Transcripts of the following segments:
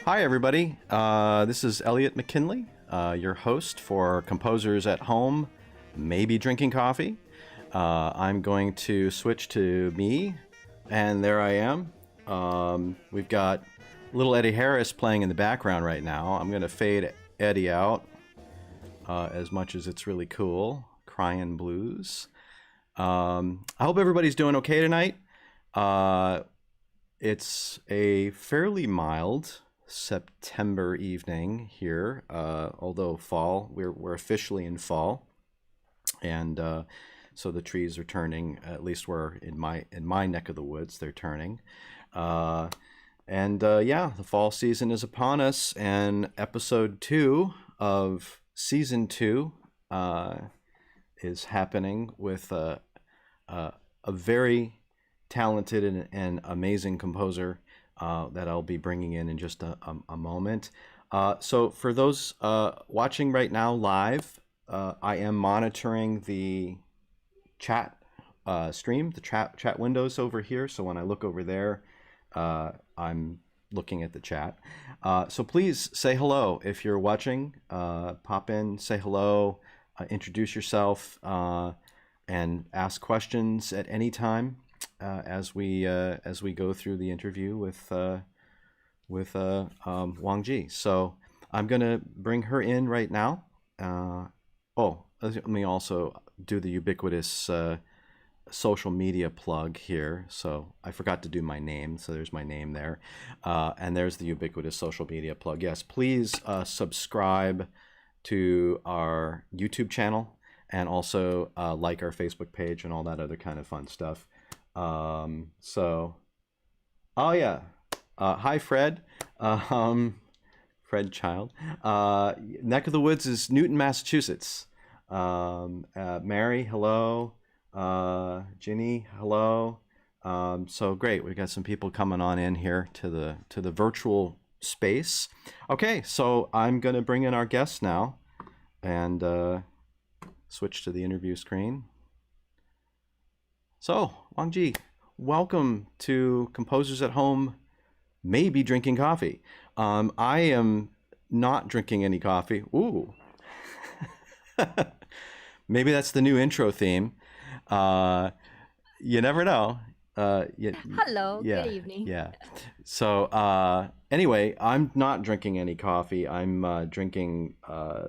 Hi, everybody. This is Elliot McKinley, your host for Composers at Home, Maybe Drinking Coffee. I'm going to switch to me, and there I am. We've got little Eddie Harris playing in the background right now. I'm going to fade Eddie out as much as it's really cool. Crying blues. I hope everybody's doing okay tonight. It's a fairly mild September evening here, although fall. We're officially in fall, and so the trees are turning. At least we're in my neck of the woods. They're turning, and yeah, the fall season is upon us. And episode 2 of season 2 is happening with a very talented and amazing composer that I'll be bringing in just a moment. So for those watching right now live, I am monitoring the chat stream, the chat windows over here. So when I look over there, I'm looking at the chat. So please say hello if you're watching. Pop in, say hello, introduce yourself, and ask questions at any time. As we go through the interview with Wang Jie. So I'm gonna bring her in right now. Let me also do the ubiquitous social media plug here. So I forgot to do my name. So there's my name there, and there's the ubiquitous social media plug. Yes, please subscribe to our YouTube channel and also like our Facebook page and all that other kind of fun stuff. Hi, Fred. Fred Child. Neck of the woods is Newton, Massachusetts. Mary, hello. Ginny, hello. So great. We've got some people coming on in here to the virtual space. Okay, so I'm gonna bring in our guests now and switch to the interview screen. So, Wang Jie, welcome to Composers at Home, Maybe Drinking Coffee. I am not drinking any coffee. Ooh. Maybe that's the new intro theme. You never know. Hello, Yeah, good evening. yeah. So anyway, I'm not drinking any coffee. I'm drinking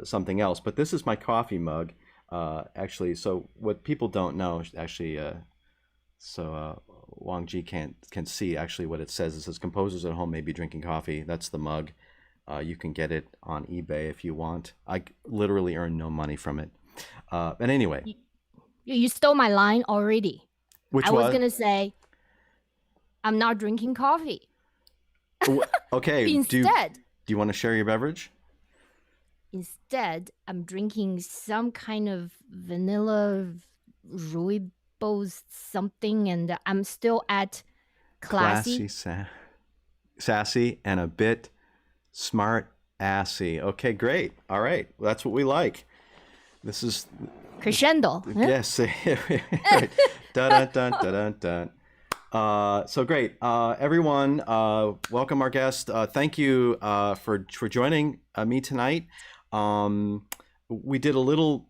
something else. But this is my coffee mug. Actually, so what people don't know, actually, Wang Jie can see actually what it says. It says "Composers at Home Maybe Drinking Coffee." That's the mug. You can get it on eBay if you want. I literally earn no money from it. But anyway, You stole my line already. which I was was gonna say I'm not drinking coffee. okay. Instead, Do you want to share your beverage? I'm drinking some kind of vanilla rooibos something, and I'm still at classy. Sassy, and a bit smart assy. Okay, great. All right, that's what we like. This is Crescendo. yes. Right. Dun, dun, dun, dun, dun. So great, everyone. Welcome our guest. Thank you for joining me tonight. We did a little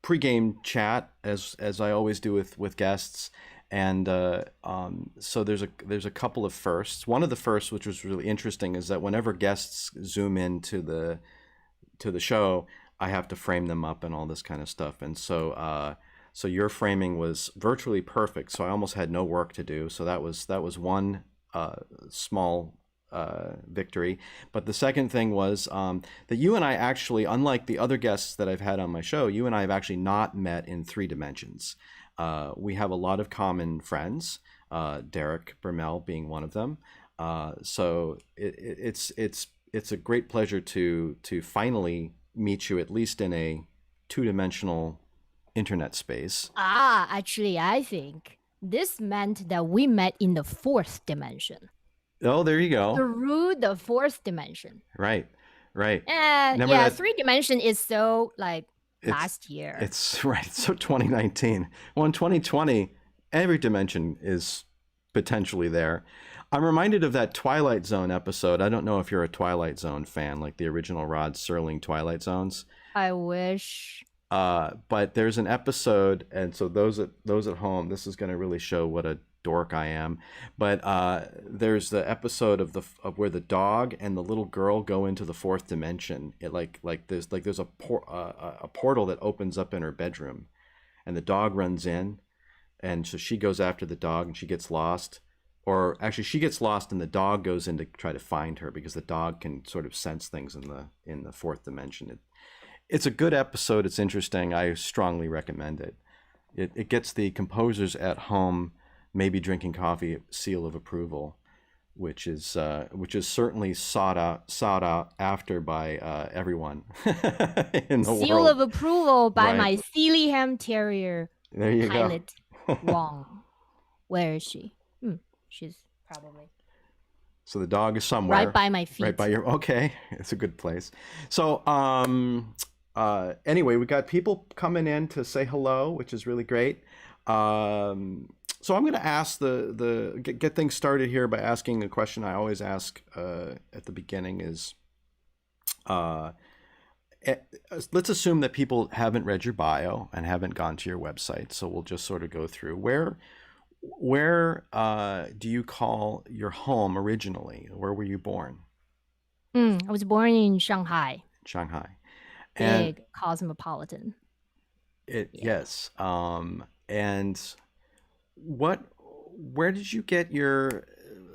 pregame chat as I always do with guests, and so there's a couple of firsts. One of the firsts, which was really interesting, is that whenever guests zoom into the show, I have to frame them up and all this kind of stuff. And so your framing was virtually perfect. So I almost had no work to do. So that was one small victory. But the second thing was that you and I actually, unlike the other guests that I've had on my show, you and I have actually not met in 3 dimensions. We have a lot of common friends, Derek Bermel being one of them. So it's a great pleasure to finally meet you, at least in a 2-dimensional internet space. Actually, I think this meant that we met in the 4th dimension. Oh, there you go. Through the 4th dimension. Right. Yeah, 3-dimension is so like last year. It's right. So 2019. Well, in 2020, every dimension is potentially there. I'm reminded of that Twilight Zone episode. I don't know if you're a Twilight Zone fan, like the original Rod Serling Twilight Zones. I wish. But there's an episode, and so those at home, this is going to really show what a dork I am. But there's the episode of where the dog and the little girl go into the fourth dimension. It there's a portal that opens up in her bedroom, and the dog runs in, and so she goes after the dog, and she gets lost. Or actually, she gets lost, and the dog goes in to try to find her because the dog can sort of sense things in the fourth dimension. It's a good episode. It's interesting. I strongly recommend it. It gets the composers at home maybe drinking coffee seal of approval, which is certainly sought out after by everyone in the Seal world. of approval by Right. my Sealyham Terrier There you pilot, go. Wang. Where is she? She's probably So the dog is somewhere. right by my feet. Right by your. Okay, it's a good place. So anyway, we got people coming in to say hello, which is really great. So I'm going to ask get things started here by asking a question I always ask at the beginning is, let's assume that people haven't read your bio and haven't gone to your website. So we'll just sort of go through where do you call your home originally? Where were you born? I was born in Shanghai. Shanghai. Big cosmopolitan. Yes. And where did you get your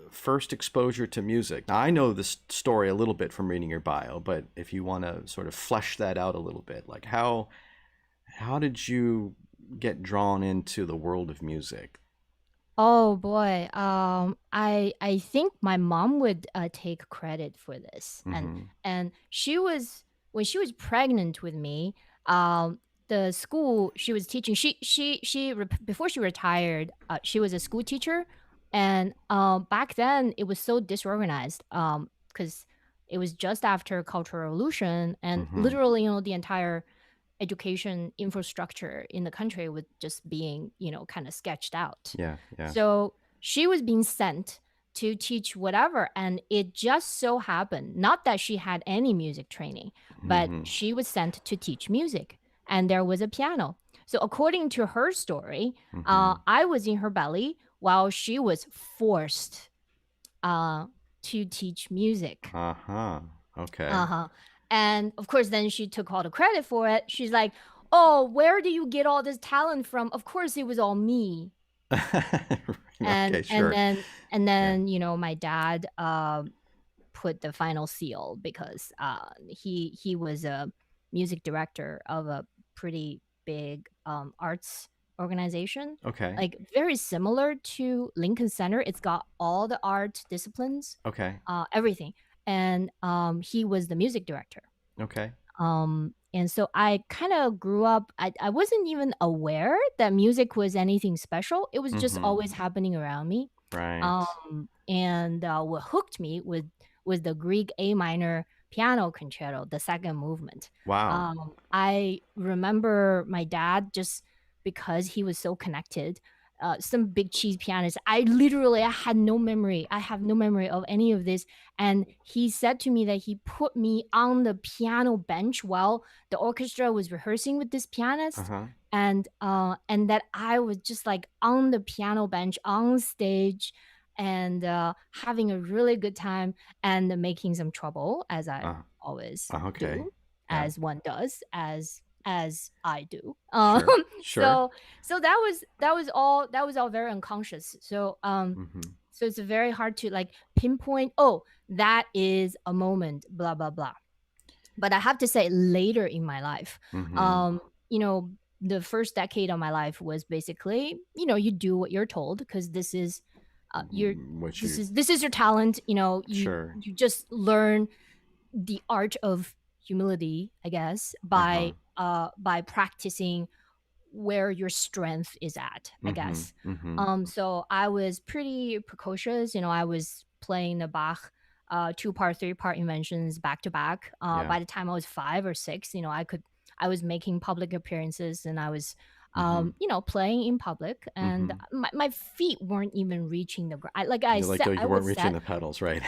first exposure to music? Now, I know this story a little bit from reading your bio, but if you want to sort of flesh that out a little bit, like how did you get drawn into the world of music? Oh boy. I think my mom would take credit for this. And when she was pregnant with me, the school she was teaching, before she retired, she was a school teacher, and back then it was so disorganized because it was just after Cultural Revolution, and literally, the entire education infrastructure in the country was just being, kind of sketched out. Yeah. So she was being sent to teach whatever, and it just so happened, not that she had any music training, but she was sent to teach music, and there was a piano. So according to her story, I was in her belly while she was forced to teach music. Okay. And of course, then she took all the credit for it. She's like, "Oh, where do you get all this talent from? Of course, it was all me." Okay, sure. And then my dad put the final seal because he was a music director of a pretty big arts organization. Okay. Like very similar to Lincoln Center. It's got all the art disciplines, Okay. everything. And he was the music director. Okay. And so I kind of grew up, I wasn't even aware that music was anything special. It was just always happening around me. Right. And what hooked me was the Grieg A minor piano concerto, the second movement. Wow. I remember my dad, just because he was so connected, some big cheese pianist. I had no memory. I have no memory of any of this. And he said to me that he put me on the piano bench while the orchestra was rehearsing with this pianist. And that I was just like on the piano bench on stage and having a really good time and making some trouble, as I always Okay. do, as one does, as I do. Sure. So that was all very unconscious. So so it's very hard to like pinpoint, oh, that is a moment, blah blah blah. But I have to say, later in my life, the first decade of my life was basically, you do what you're told because this is this is your talent. You just learn the art of humility, I guess, by practicing where your strength is at, I guess. So I was pretty precocious. I was playing the Bach 2-part, 3-part inventions back to back. By the time I was 5 or 6, I was making public appearances, and I was playing in public, and my feet weren't even reaching the ground. Like I said, Though I you weren't was reaching set. the pedals, right?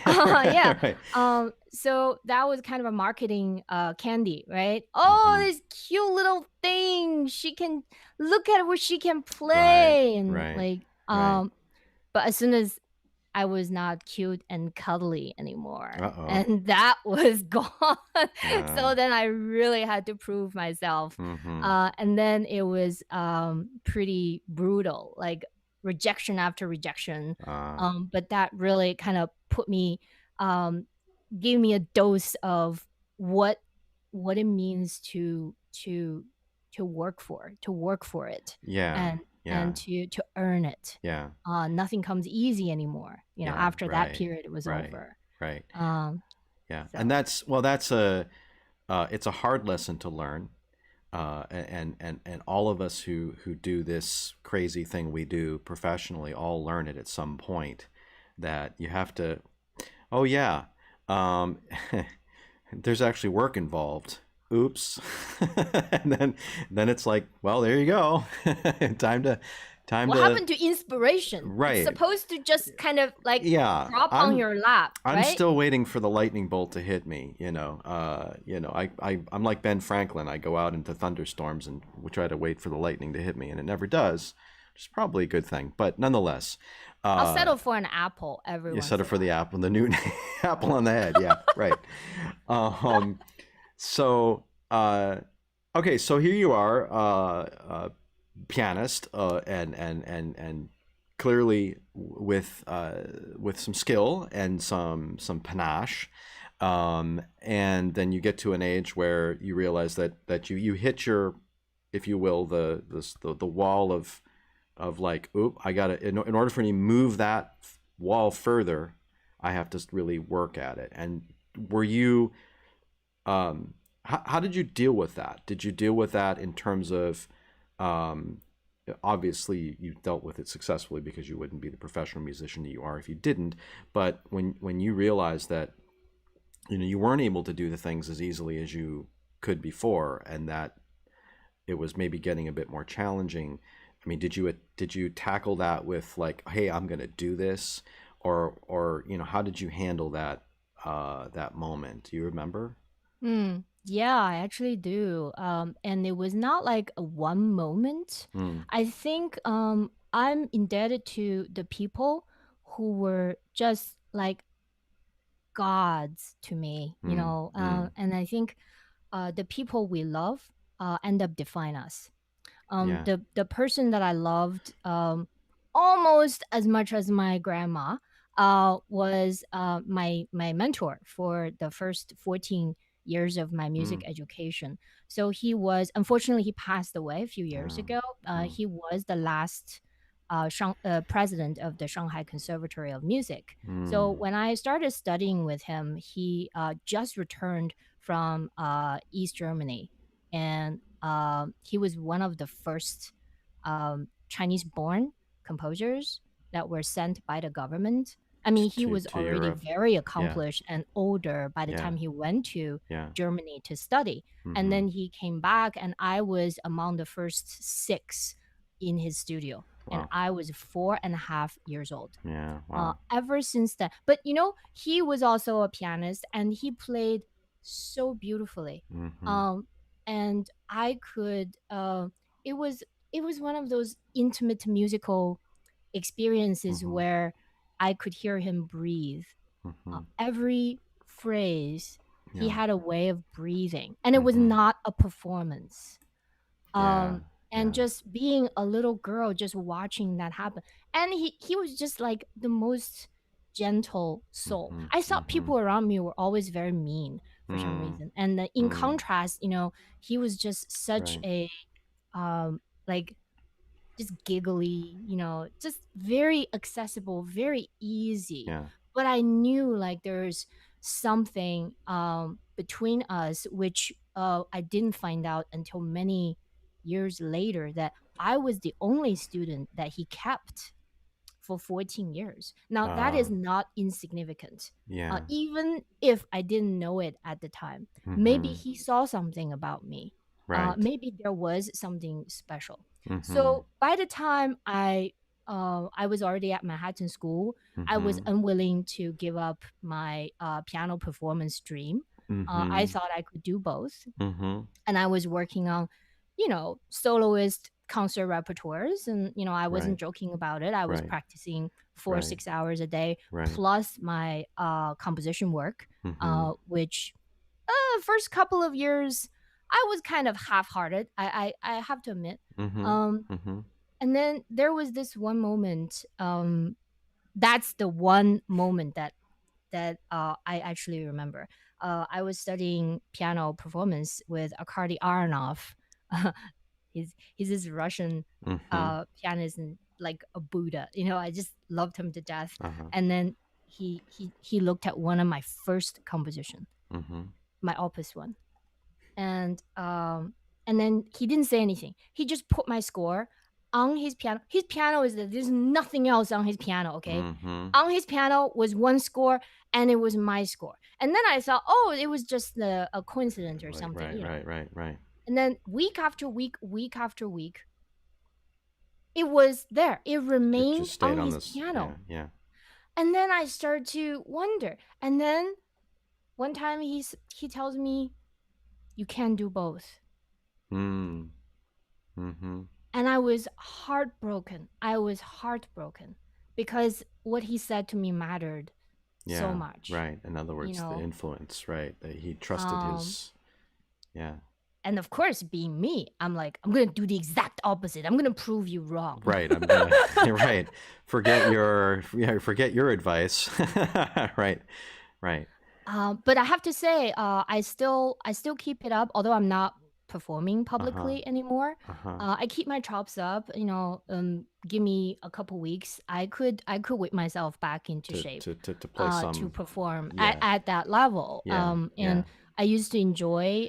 Yeah. Right. So that was kind of a marketing candy, right? Oh, Mm-hmm. this cute little thing. She can look at where she can Right. play, and Right. like Right. but as soon as I was not cute and cuddly anymore, Uh-oh. and that was gone. Uh, So then I really had to prove myself. mm-hmm. And then it was pretty brutal, like rejection after rejection. Uh, But that really kind of put me, um, gave me a dose of what it means to work for it, yeah. and Yeah. to earn it. Yeah. Nothing comes easy anymore. Yeah. After that Right. period was Right. over. Right. Um, Yeah. And so that's a it's a hard lesson to learn. And all of us who do this crazy thing we do professionally all learn it at some point, that you have to, oh yeah, um, there's actually work involved. Oops. And then it's like, well, there you go. time to time what to happened to inspiration? It's right. supposed to just kind of like Yeah, drop on your lap, I'm right? still waiting for the lightning bolt to hit me. I'm like Ben Franklin. I go out into thunderstorms and we try to wait for the lightning to hit me, and it never does, which is probably a good thing. But nonetheless, I'll uh, settle for an apple every you once set in it a for the while. apple, the new apple on the head. Yeah, right. Um, so, okay, so here you are, pianist, and clearly with some skill and some panache, and then you get to an age where you realize that you hit your, if you will, the wall of like, oop, I gotta, in order for me to move that wall further, I have to really work at it. And were you how did you deal with that? Did you deal with that in terms of, um, obviously you dealt with it successfully because you wouldn't be the professional musician that you are if you didn't. But when you realized that you weren't able to do the things as easily as you could before, and that it was maybe getting a bit more challenging. I mean, did you tackle that with like, hey, I'm gonna do this, or how did you handle that moment? Do you remember? Yeah, I actually do. And it was not like a one moment. Mm, I think I'm indebted to the people who were just like gods to me, mm, mm. and I think the people we love end up define us. Yeah. The person that I loved almost as much as my grandma was my mentor for the first 14 years of my music Mm. education. So he was, unfortunately, he passed away a few years Oh. ago. Mm. He was the last president of the Shanghai Conservatory of Music. So Mm. when I started studying with him, he just returned from East Germany, and he was one of the first Chinese-born composers that were sent by the government. I mean, he was To already Europe. very Yeah. accomplished and older by the Yeah. time he went to Yeah. Germany to study. And Mm-hmm. then he came back, and I was among the first six in his studio. And Wow. I was 4.5 years old. Yeah. Wow. Ever since then. But he was also a pianist, and he played so beautifully. Mm-hmm. Um, and I could. It was one of those intimate musical experiences Mm-hmm. where I could hear him breathe. Mm-hmm. Every phrase, he Yeah. had a way of breathing, and it was Mm-hmm. not a performance. Yeah. And Yeah. just being a little girl, just watching that happen, and he was just like the most gentle soul. Mm-hmm. I thought Mm-hmm. people around me were always very mean for some Mm. reason, and in Mm. contrast, he was just such Right. a like just giggly, just very accessible, very easy. Yeah. But I knew like there's something between us, which I didn't find out until many years later, that I was the only student that he kept for 14 years. Now, that Uh. is not insignificant. Yeah. Even if I didn't know it at the time, maybe Mm-hmm. he saw something about me. Right. maybe there was something special. Mm-hmm. So by the time I was already at Manhattan School, I was Mm-hmm. unwilling to give up my piano performance dream. I Mm-hmm. thought I could do both, Mm-hmm. and I was working on, soloist concert repertoires, and I wasn't Right. joking about it. I was Right. practicing four Right. 6 hours a day Right. plus my composition work, Mm-hmm. which first couple of years I was kind of half-hearted. I have to admit. Mm-hmm. Um, Mm-hmm. and then there was this one moment. That's the one moment that I actually remember. I was studying piano performance with Arkady Aronov. He's this Russian Mm-hmm. pianist and like a Buddha. I just loved him to death. Uh-huh. And then he looked at one of my first composition, Mm-hmm. my opus one, and then he didn't say anything. He just put my score on his piano. His piano is that there's nothing else on his piano, okay? Mm-hmm. On his piano was one score, and it was my score. And then I thought, oh, it was just a coincidence or Right. something, Right. Right. Right. Right. And then week after week, week after week, it was there. It It remained just stayed on on his this. Yeah. piano. Yeah. And then I started to wonder. And then one time he tells me, you can do both. Mm. Mm-hmm. And I was heartbroken. I was heartbroken because what he said to me mattered so Yeah. much, Right. In other you words, the know. influence. Right. That he trusted Um, his. Yeah. and of course, being me, I'm like, I'm gonna do the exact opposite. I'm gonna prove you wrong. Right. I'm gonna. Right. Forget your advice. Right. Right. But I have to say, I still keep it up, although I'm not performing Uh-huh. publicly anymore. Uh-huh. I keep my chops up. Give me a couple weeks, I could whip myself back into To shape, to to to play to some. perform at, Yeah. at that level. Yeah. Yeah. And I used to enjoy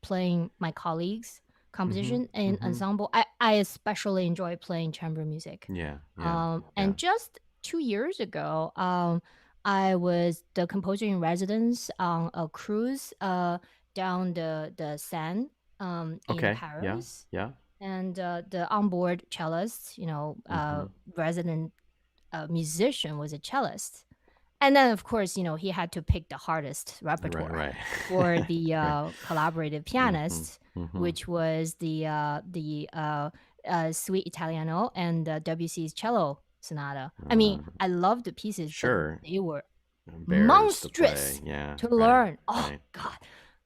playing my colleagues' Mm-hmm. composition in Mm-hmm. ensemble. I especially enjoy playing chamber music. Yeah. Yeah. Yeah. And just 2 years ago, I was the composer in residence on a cruise down the Seine in Okay. Yeah. Paris. Yeah. And the onboard cellist, Mm-hmm. resident musician was a cellist. And then, of course, he had to pick the hardest Right. repertoire Right. for the Right. collaborative Mm-hmm. pianist, Mm-hmm. which was the Suite Italiano and Debussy's cello sonata. I mean, Uh, I love the pieces, but sure. they were Bears to play. monstrous Yeah. to Right. learn. Oh Right. God.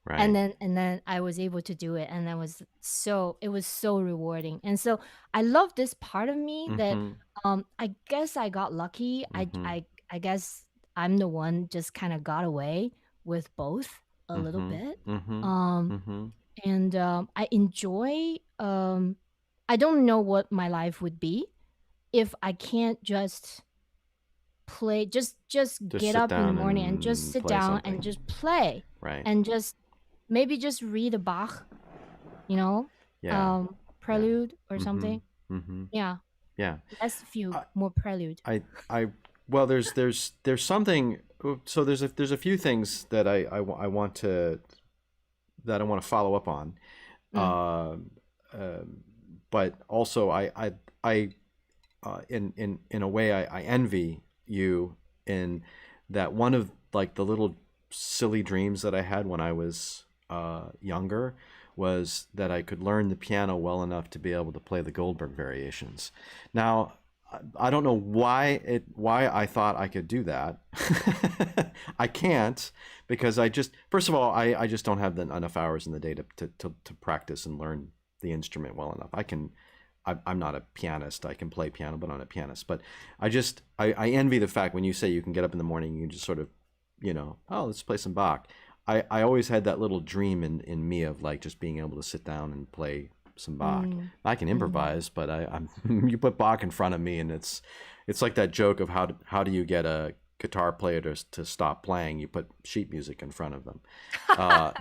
And Right. then I was able to do it, and it was so rewarding. And so I love this part of me that Mm-hmm. I guess I got lucky. Mm-hmm. I guess I'm the one just kind of got away with both a little Mm-hmm. bit. Mm-hmm. Um Mm-hmm. and I enjoy I don't know what my life would be if I can't just play, just Just get sit up in the down morning and just and sit play down and something. just play, Right. and just maybe just read a Bach, you know, Yeah. Yeah. prelude or Mm-hmm. something. Mm-hmm. Yeah, Yeah. less few, I, more prelude. I well, there's something. So there's a few things that I want to follow up on. Mm, Um, um, but also I in a way I envy you in that one of like the little silly dreams that I had when I was younger was that I could learn the piano well enough to be able to play the Goldberg variations. Now, I don't know why I thought I could do that. I can't because I just first of all I just don't have enough hours in the day to practice and learn the instrument well enough. I'm not a pianist. I can play piano, but I'm not a pianist. But I envy the fact when you say you can get up in the morning and you just sort of, oh, let's play some Bach. I always had that little dream in me of like just being able to sit down and play some Bach. mm, I can mm. improvise, but I'm you put Bach in front of me and it's like that joke of how do you get a guitar player to stop playing? You put sheet music in front of them.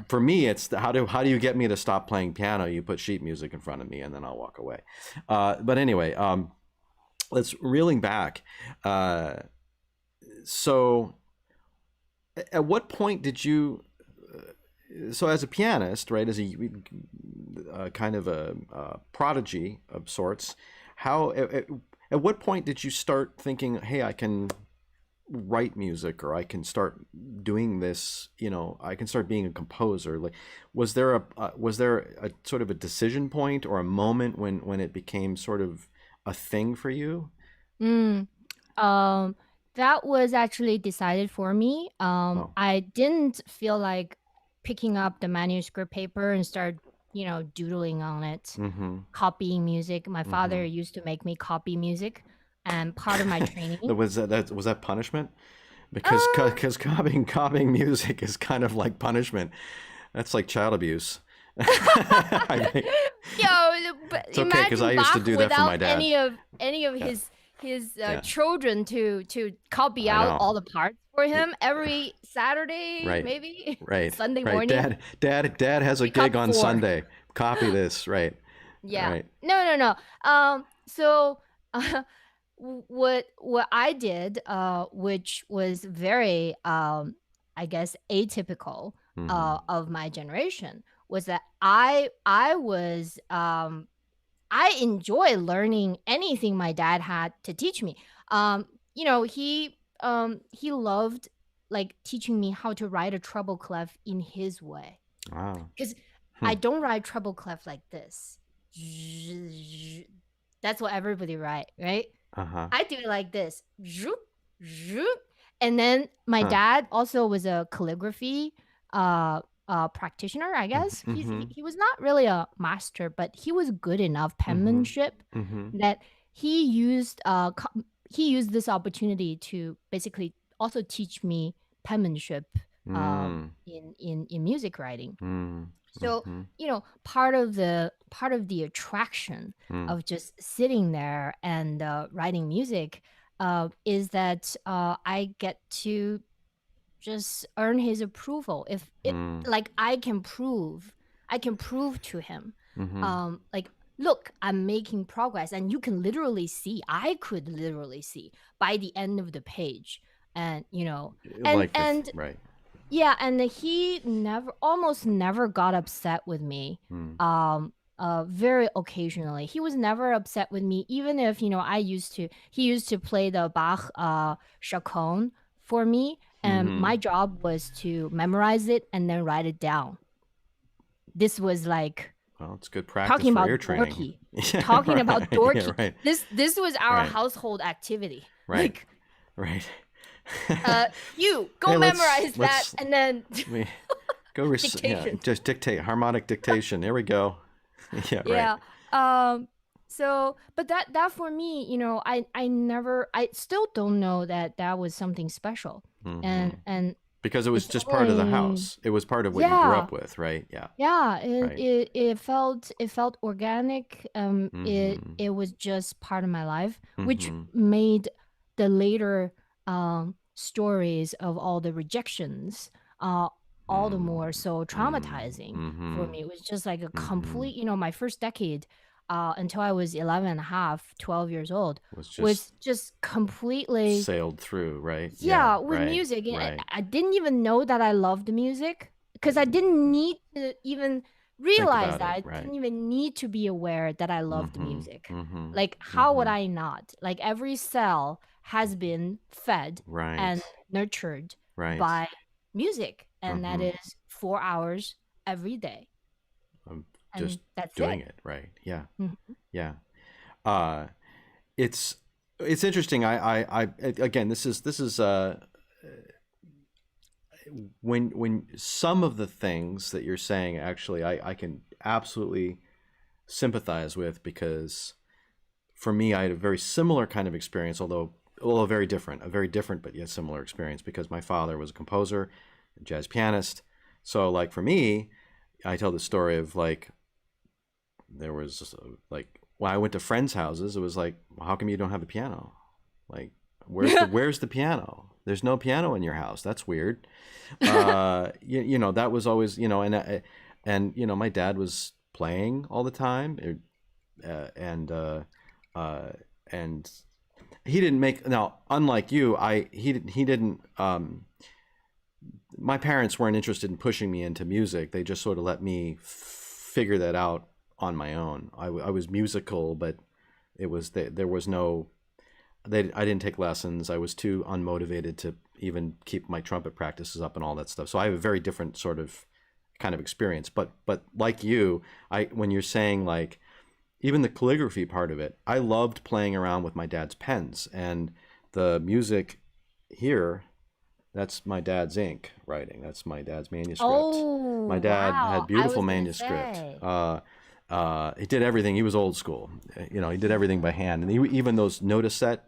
For me, it's how do you get me to stop playing piano? You put sheet music in front of me, and then I'll walk away. But anyway, let's reeling back. So, at what point did you so as a pianist, right, as a kind of a prodigy of sorts, how at what point did you start thinking, hey, I can write music, or I can start doing this, I can start being a composer? Like, was there a sort of a decision point or a moment when it became sort of a thing for you? Mm. Um, that was actually decided for me. Oh. I didn't feel like picking up the manuscript paper and start, doodling on it, Mm-hmm. copying music. My Mm-hmm. father used to make me copy music, and part of my training. Was that punishment? Because Uh, because copying music is kind of like punishment. That's like child abuse. I think but it's okay because I imagine used to Bach do that for without my dad. any of Yeah, his yeah, children to copy I out know. all the parts for It- him every Saturday, right, maybe right, Sunday right. morning. Dad has a Pick up gig on four. Sunday. Copy this, right, Yeah. right. No, no, no. So uh, what I did, which was very, I guess, atypical Mm-hmm. of my generation, was that I enjoy learning anything my dad had to teach me. He loved like teaching me how to write a treble clef in his way. Wow. Because I Hmm. don't write treble clef like this. That's what everybody write, right? Uh-huh. I do it like this. Zoop, zoop. And then my Huh. dad also was a calligraphy practitioner, I guess. Mm-hmm. He was not really a master, but he was good enough Mm-hmm. penmanship Mm-hmm. that he used this opportunity to basically also teach me penmanship Mm. in music writing. Mm. So, Mm-hmm. part of the attraction Mm. of just sitting there and writing music is that I get to just earn his approval. If it Mm. like I can prove to him, Mm-hmm. like, look, I'm making progress, and you can literally see. I could literally see by the end of the page, and and Like if and right. yeah, and he almost never got upset with me. Mm. Very occasionally, he was never upset with me, even if he used to play the Bach chaconne for me, and Mm-hmm. my job was to memorize it and then write it down. This was like Well, it's good practice talking for about ear training. dorky, Yeah, talking about right. Yeah, dorky. right. This was our Right. household activity. Right. Like, Right. you go Hey, memorize that, and then we yeah, dictation. just dictate, harmonic dictation. There we go. Yeah, right. Yeah. So, but that for me, I still don't know that was something special. Mm-hmm. And Because it was it's just part of the only house. It was part of what you grew yeah. up with, right? Yeah. Yeah, it, Right. it it felt it felt organic. It Mm-hmm. it was just part of my life, which Mm-hmm. made the later stories of all the rejections all the more so traumatizing for Mm-hmm. me. It was just like a Mm-hmm. complete, my first decade until I was 11 and a half, 12 years old Was just was just completely, sailed through, right? Yeah, yeah, with right, music. And right. I didn't even know that I loved music because I didn't need to even Think realize about that. it, I right. didn't even need to be aware that I loved Mm-hmm. music. Mm-hmm. Like, how would Mm-hmm. I not? Like, every cell has been fed Right. and nurtured Right. by music, and that Mm-hmm. is 4 hours every day. I'm just And that's doing it. it, right? Yeah. Mhm. Yeah. Uh it's interesting. Again, this is when some of the things that you're saying, actually, I can absolutely sympathize with, because for me, I had a very similar kind of experience, although very different, a very different but yet similar experience, because my father was a composer, a jazz pianist. So like for me, I tell the story of like there was like when I went to friends' houses, it was like, well, how come you don't have a piano? Like, where's the piano? There's no piano in your house. That's weird. That was always, and my dad was playing all the time, uh, and he didn't make, now unlike you, he didn't my parents weren't interested in pushing me into music. They just sort of let me figure that out on my own. I was musical, but there was no, I didn't take lessons. I was too unmotivated to even keep my trumpet practices up and all that stuff. So I have a very different sort of kind of experience. But like you, when you're saying like even the calligraphy part of it, I loved playing around with my dad's pens, and the music here, that's my dad's ink writing. That's my dad's manuscript. My Oh, dad had wow. I beautiful was gonna manuscript. say. He did everything. He was old school. You know, he did everything by hand, and even those notiset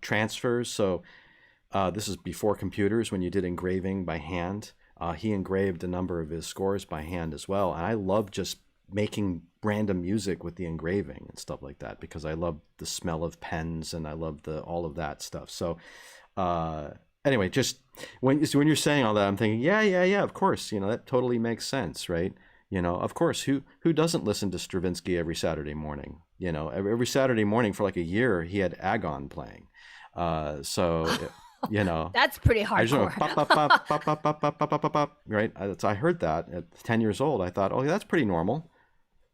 transfers. So this is before computers, when you did engraving by hand. He engraved a number of his scores by hand as well, and I love just making random music with the engraving and stuff like that because I love the smell of pens and I love all of that stuff. So anyway, just when you're saying all that, I'm thinking, yeah, of course, you know, that totally makes sense, right? You know, of course, who doesn't listen to Stravinsky every Saturday morning? You know, every Saturday morning for like a year, he had Agon playing. You know, That's pretty I just went hardcore. pop, pop, pop, pop, pop, pop, pop, pop, pop, pop, pop, right? I heard that at 10 years old. I thought, oh, that's pretty normal.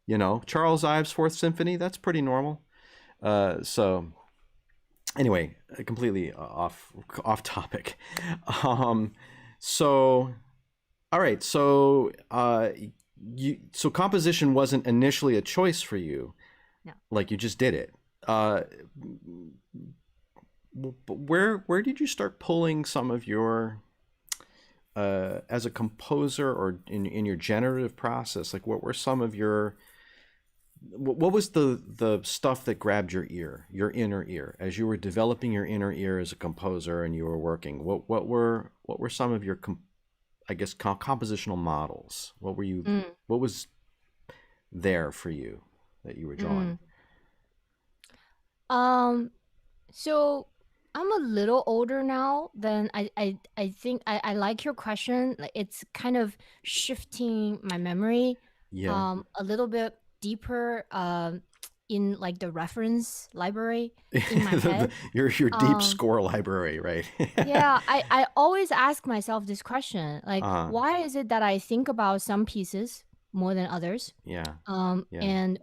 You know, Charles Ives' Fourth Symphony, that's pretty normal. So anyway, completely off topic. So all right, so so composition wasn't initially a choice for you. No. Like you just did it. Where did you start pulling some of your as a composer or in your generative process? Like what were some of your what was the stuff that grabbed your ear, your inner ear, as you were developing your inner ear as a composer and you were working? What were some of your I guess compositional models? What was there for you that you were drawing? So I'm a little older now than I think I like your question. Like it's kind of shifting my memory Yeah. a little bit deeper in like the reference library in my head. Your deep Um score library, right? yeah, I always ask myself this question, like uh, why is it that I think about some pieces more than others? yeah. Yeah.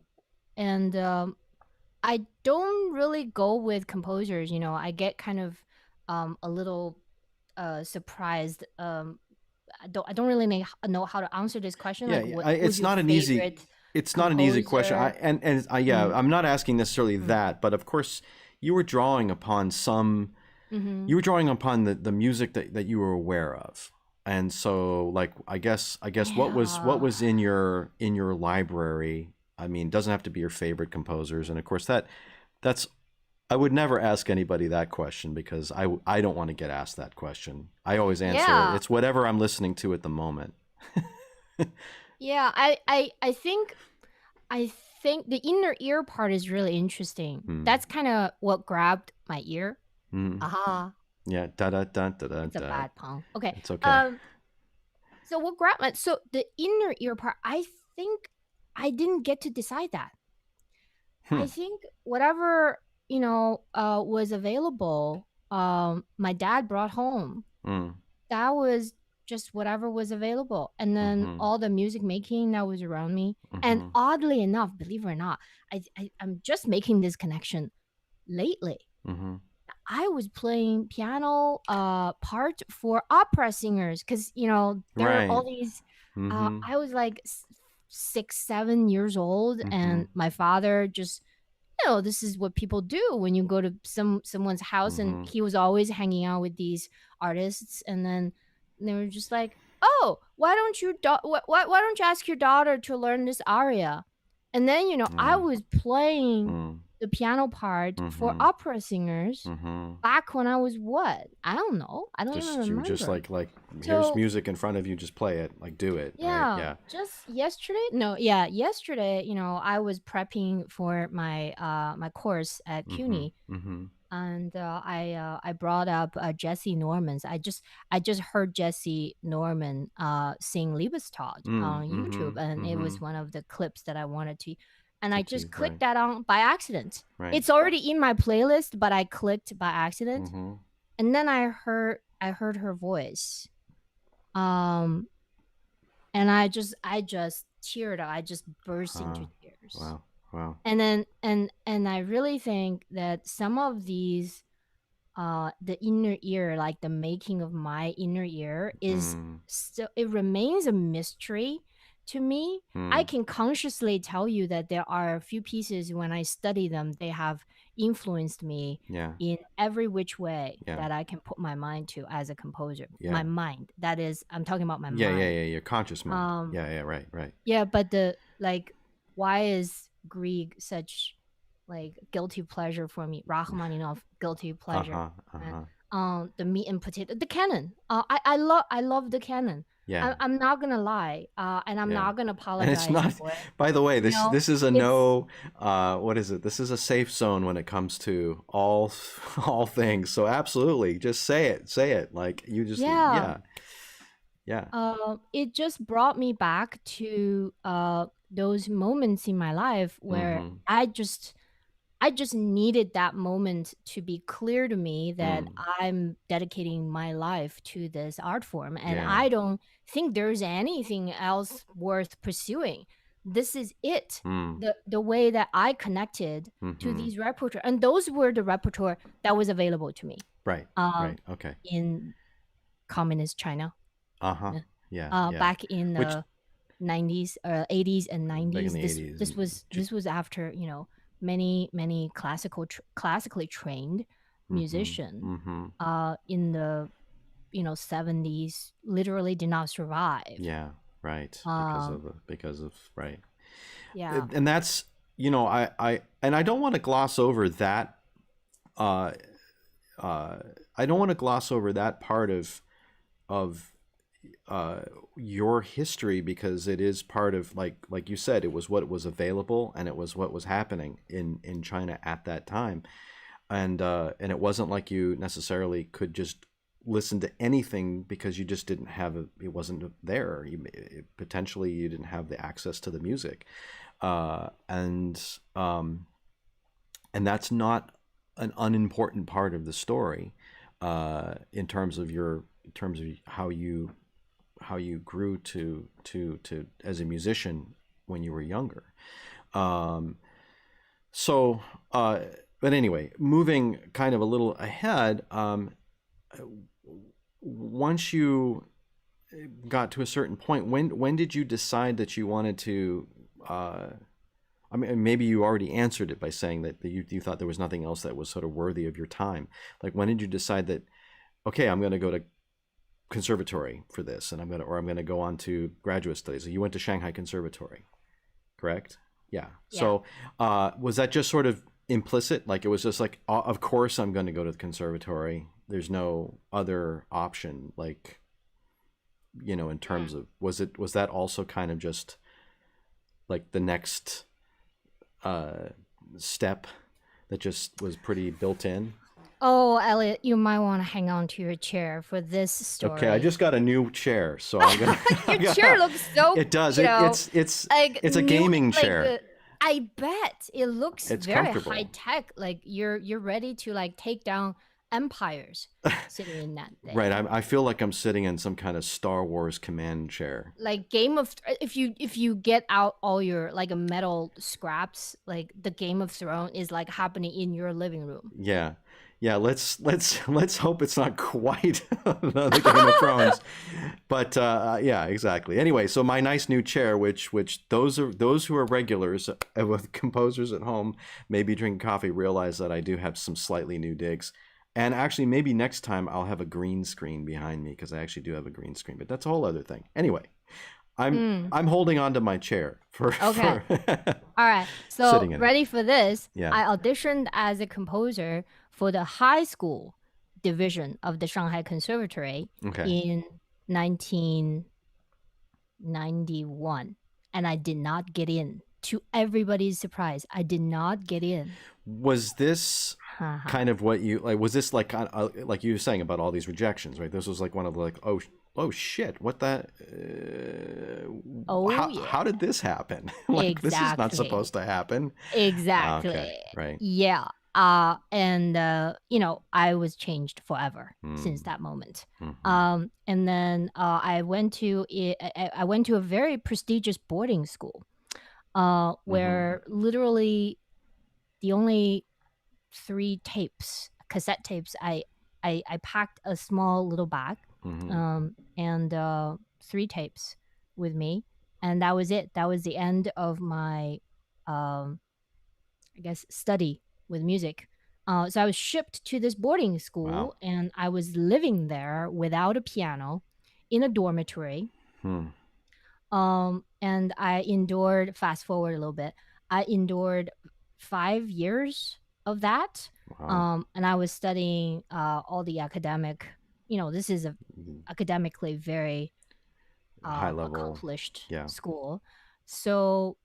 And I don't really go with composers, you know. I get kind of a little surprised. I don't really know how to answer this question. Yeah, Like, who's it's your not an easy favorite it's not an easy question. composer? Yeah, Mm, I'm not asking necessarily mm, that, but of course you were drawing upon mm-hmm. the music that you were aware of. And so like I guess what Yeah. was in your library? I mean, it doesn't have to be your favorite composers, and of course that's I would never ask anybody that question because I don't want to get asked that question. I always answer Yeah. it's whatever I'm listening to at the moment. Yeah. I think the inner ear part is really interesting. Hmm. That's kind of what grabbed my ear. Hmm. Aha. Yeah, da da da da da It's a da. bad pun. Okay. It's okay. Um so what grabbed my so the inner ear part, I think I didn't get to decide that. Hmm. I think whatever, was available, my dad brought home. Mm. That was just whatever was available. And then Mm-hmm. all the music making that was around me. And Mm-hmm. oddly enough, believe it or not, I'm just making this connection lately. Mm-hmm. I was playing piano part for opera singers because there are Right. all these. Mm-hmm. I was like 6, 7 years old, Mm-hmm. and my father just this is what people do when you go to someone's house, and Mm-hmm. he was always hanging out with these artists, and then they were just like, "Oh, why don't you why don't you ask your daughter to learn this aria?" And then I Yeah. was playing Mm. the piano part for Mm-hmm. opera singers Mm-hmm. back when I was what? I don't know. I don't even You were just remember. like here's So music in front of you, just play it, like do it, right? yeah, Yeah. just yesterday. No, yeah, yesterday. I was prepping for my course at Mm-hmm. CUNY, Mm-hmm. and I brought up Jesse Norman's. I just heard Jesse Norman sing Liebestod Mm. on Mm-hmm. YouTube, and it Mm-hmm. was one of the clips that I wanted to, and I Thank just you. Right. clicked that on by accident. Right. It's already in my playlist, but I clicked by accident, Mm-hmm. and then I heard her voice, Um, and I just teared up. I just burst into tears. Wow. Wow. And then and I really think that some of these the inner ear, like the making of my inner ear, is still, it remains a mystery to me. I can consciously tell you that there are a few pieces when I study them, they have influenced me in every which way that I can put my mind to as a composer. My mind, that is, I'm talking about my mind. Your conscious mind. Right. Yeah, but the like, why is Grieg such like guilty pleasure for me? Rachmaninoff, guilty pleasure. And, the meat and potato, the canon. I love the canon. Yeah. I'm not gonna lie, and I'm not gonna apologize. And it's not. For it. By the way, this You know, this is a no. What is it? This is a safe zone when it comes to all things. So absolutely, just say it. Like you just yeah. It just brought me back to those moments in my life where I just needed that moment to be clear to me that I'm dedicating my life to this art form, and I don't think there's anything else worth pursuing. This is it. The way that I connected to these repertoire, and those were the repertoire that was available to me. Right. Right. Okay. In communist China. Yeah. Back in the 90s, 80s and 90s. This was after, you know, many classically trained musician in the, you know, 70s literally did not survive. Yeah, right. Because of right. Yeah. And that's, you know, I don't want to gloss over that. I don't want to gloss over that part of your history, because it is part of, like you said, it was what was available and it was what was happening in China at that time, and it wasn't like you necessarily could just listen to anything because you just didn't have it wasn't there. Potentially you didn't have the access to the music, and that's not an unimportant part of the story in terms of how you grew to as a musician when you were younger. But anyway, moving kind of a little ahead, once you got to a certain point, when did you decide that you wanted to, I mean, maybe you already answered it by saying that you thought there was nothing else that was sort of worthy of your time. Like, when did you decide that, okay, I'm going to go to conservatory for this, and I'm going to go on to graduate studies? You went to Shanghai Conservatory, correct? Yeah. So was that just sort of implicit? Like, it was just like, of course I'm going to go to the conservatory. There's no other option. Like, you know, in terms of, was that also kind of just like the next step that just was pretty built in? Oh, Elliot, you might want to hang on to your chair for this story. Okay, I just got a new chair, so I'm gonna. Your chair looks so. It does. It's like a gaming chair. I bet it looks very high tech. Like you're ready to like take down empires sitting in that thing. Right. I feel like I'm sitting in some kind of Star Wars command chair. Like if you get out all your like metal scraps, like the Game of Thrones is like happening in your living room. Yeah. Yeah, let's hope it's not quite the Game of Thrones, but yeah, exactly. Anyway, so my nice new chair, which those who are regulars with composers at home, maybe drinking coffee, realize that I do have some slightly new digs, and actually maybe next time I'll have a green screen behind me, because I actually do have a green screen, but that's a whole other thing. Anyway, I'm holding on to my chair for. Okay. All right. So ready for this? Yeah. I auditioned as a composer for the high school division of the Shanghai Conservatory in 1991, and I did not get in. To everybody's surprise, I did not get in. Was this kind of what you like? Was this like you were saying about all these rejections, right? This was like one of the like, oh shit, what that? How did this happen? Like, exactly. This is not supposed to happen. Exactly. Okay, right. Yeah. I was changed forever since that moment. And then I went to a very prestigious boarding school, where literally the only 3 cassette tapes, I packed a small little bag, and 3 tapes with me, and that was it. That was the end of my, I guess, study with music. So I was shipped to this boarding school, Wow. and I was living there without a piano in a dormitory. And I endured, fast forward a little bit, I endured 5 years of that. Wow. And I was studying all the academic, this is a academically very High level. accomplished Yeah. school. So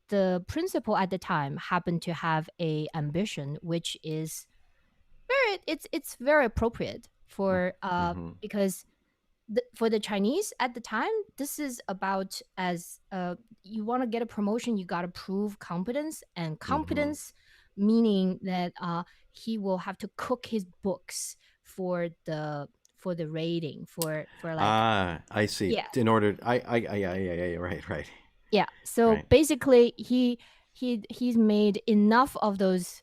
the principal at the time happened to have a ambition, which is it's very appropriate for because for the Chinese at the time, this is about, as you want to get a promotion, you got to prove competence, and competence meaning that he will have to cook his books for the rating, for like, I see. yeah, In order, yeah, right. yeah. So Right. basically, he's made enough of those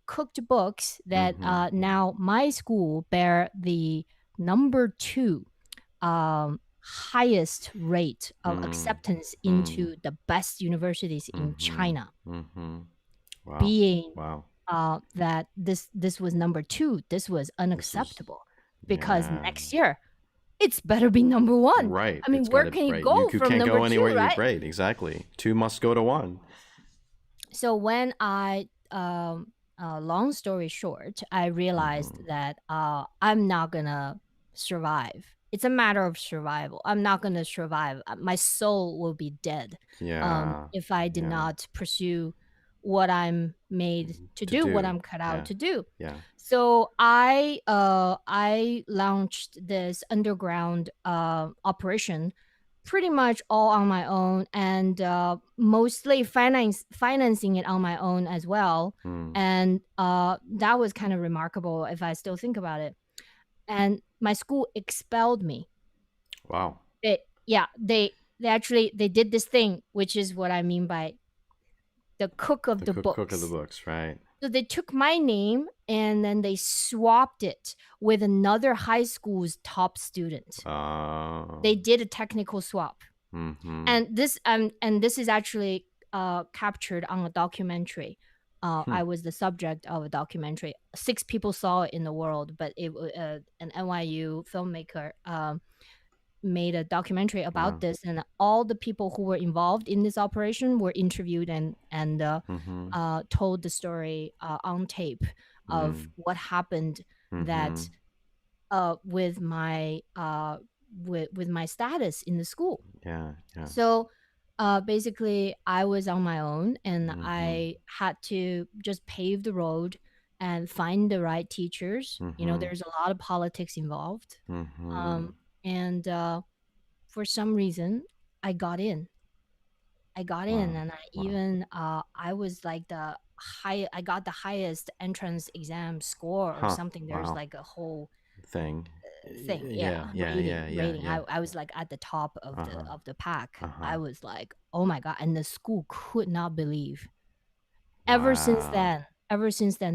cooked books that now my school bear the number 2 highest rate of acceptance into the best universities in China, Wow. being Wow. that this was number 2. This was unacceptable, because next year it's better be number 1. Right. I mean, It's where gotta can you right. You go from can't number go 2, anywhere. right? Right. Exactly. 2 must go to 1. So when I long story short, I realized that I'm not gonna survive. It's a matter of survival. I'm not gonna survive. My soul will be dead Yeah. if I did not pursue what I'm made to To do, what do. I'm cut out Yeah. to do. Yeah. So I launched this underground operation pretty much all on my own, and mostly financing it on my own as well. And that was kind of remarkable if I still think about it. And my school expelled me. Wow. They actually they did this thing, which is what I mean by the cook of the Cook of the books. books. Right. So they took my name and then they swapped it with another high school's top student. They did a technical swap. And this is actually captured on a documentary. I was the subject of a documentary. 6 people saw it in the world, but an NYU filmmaker made a documentary about this, and all the people who were involved in this operation were interviewed and told the story on tape of what happened, that with my with my status in the school. Yeah. So basically, I was on my own, and I had to just pave the road and find the right teachers. There's a lot of politics involved. And for some reason, I got in. And I was like I got the highest entrance exam score or something. There's like a whole thing. Rating. Yeah. I was like at the top of the pack. I was like, oh my god, and the school could not believe. Ever since then,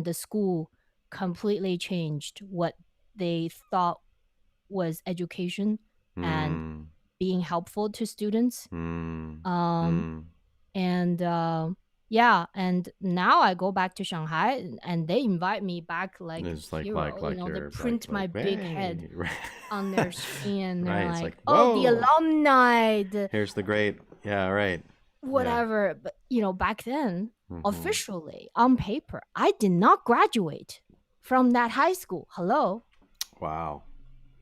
the school completely changed what they thought was education and being helpful to students. And and now I go back to Shanghai, and they invite me back like It's hero. They print my big head right. on their screen, and they're It's like, whoa. oh, the alumni, Here's the great, right. Whatever. But back then, officially on paper, I did not graduate from that high school. Hello. Wow.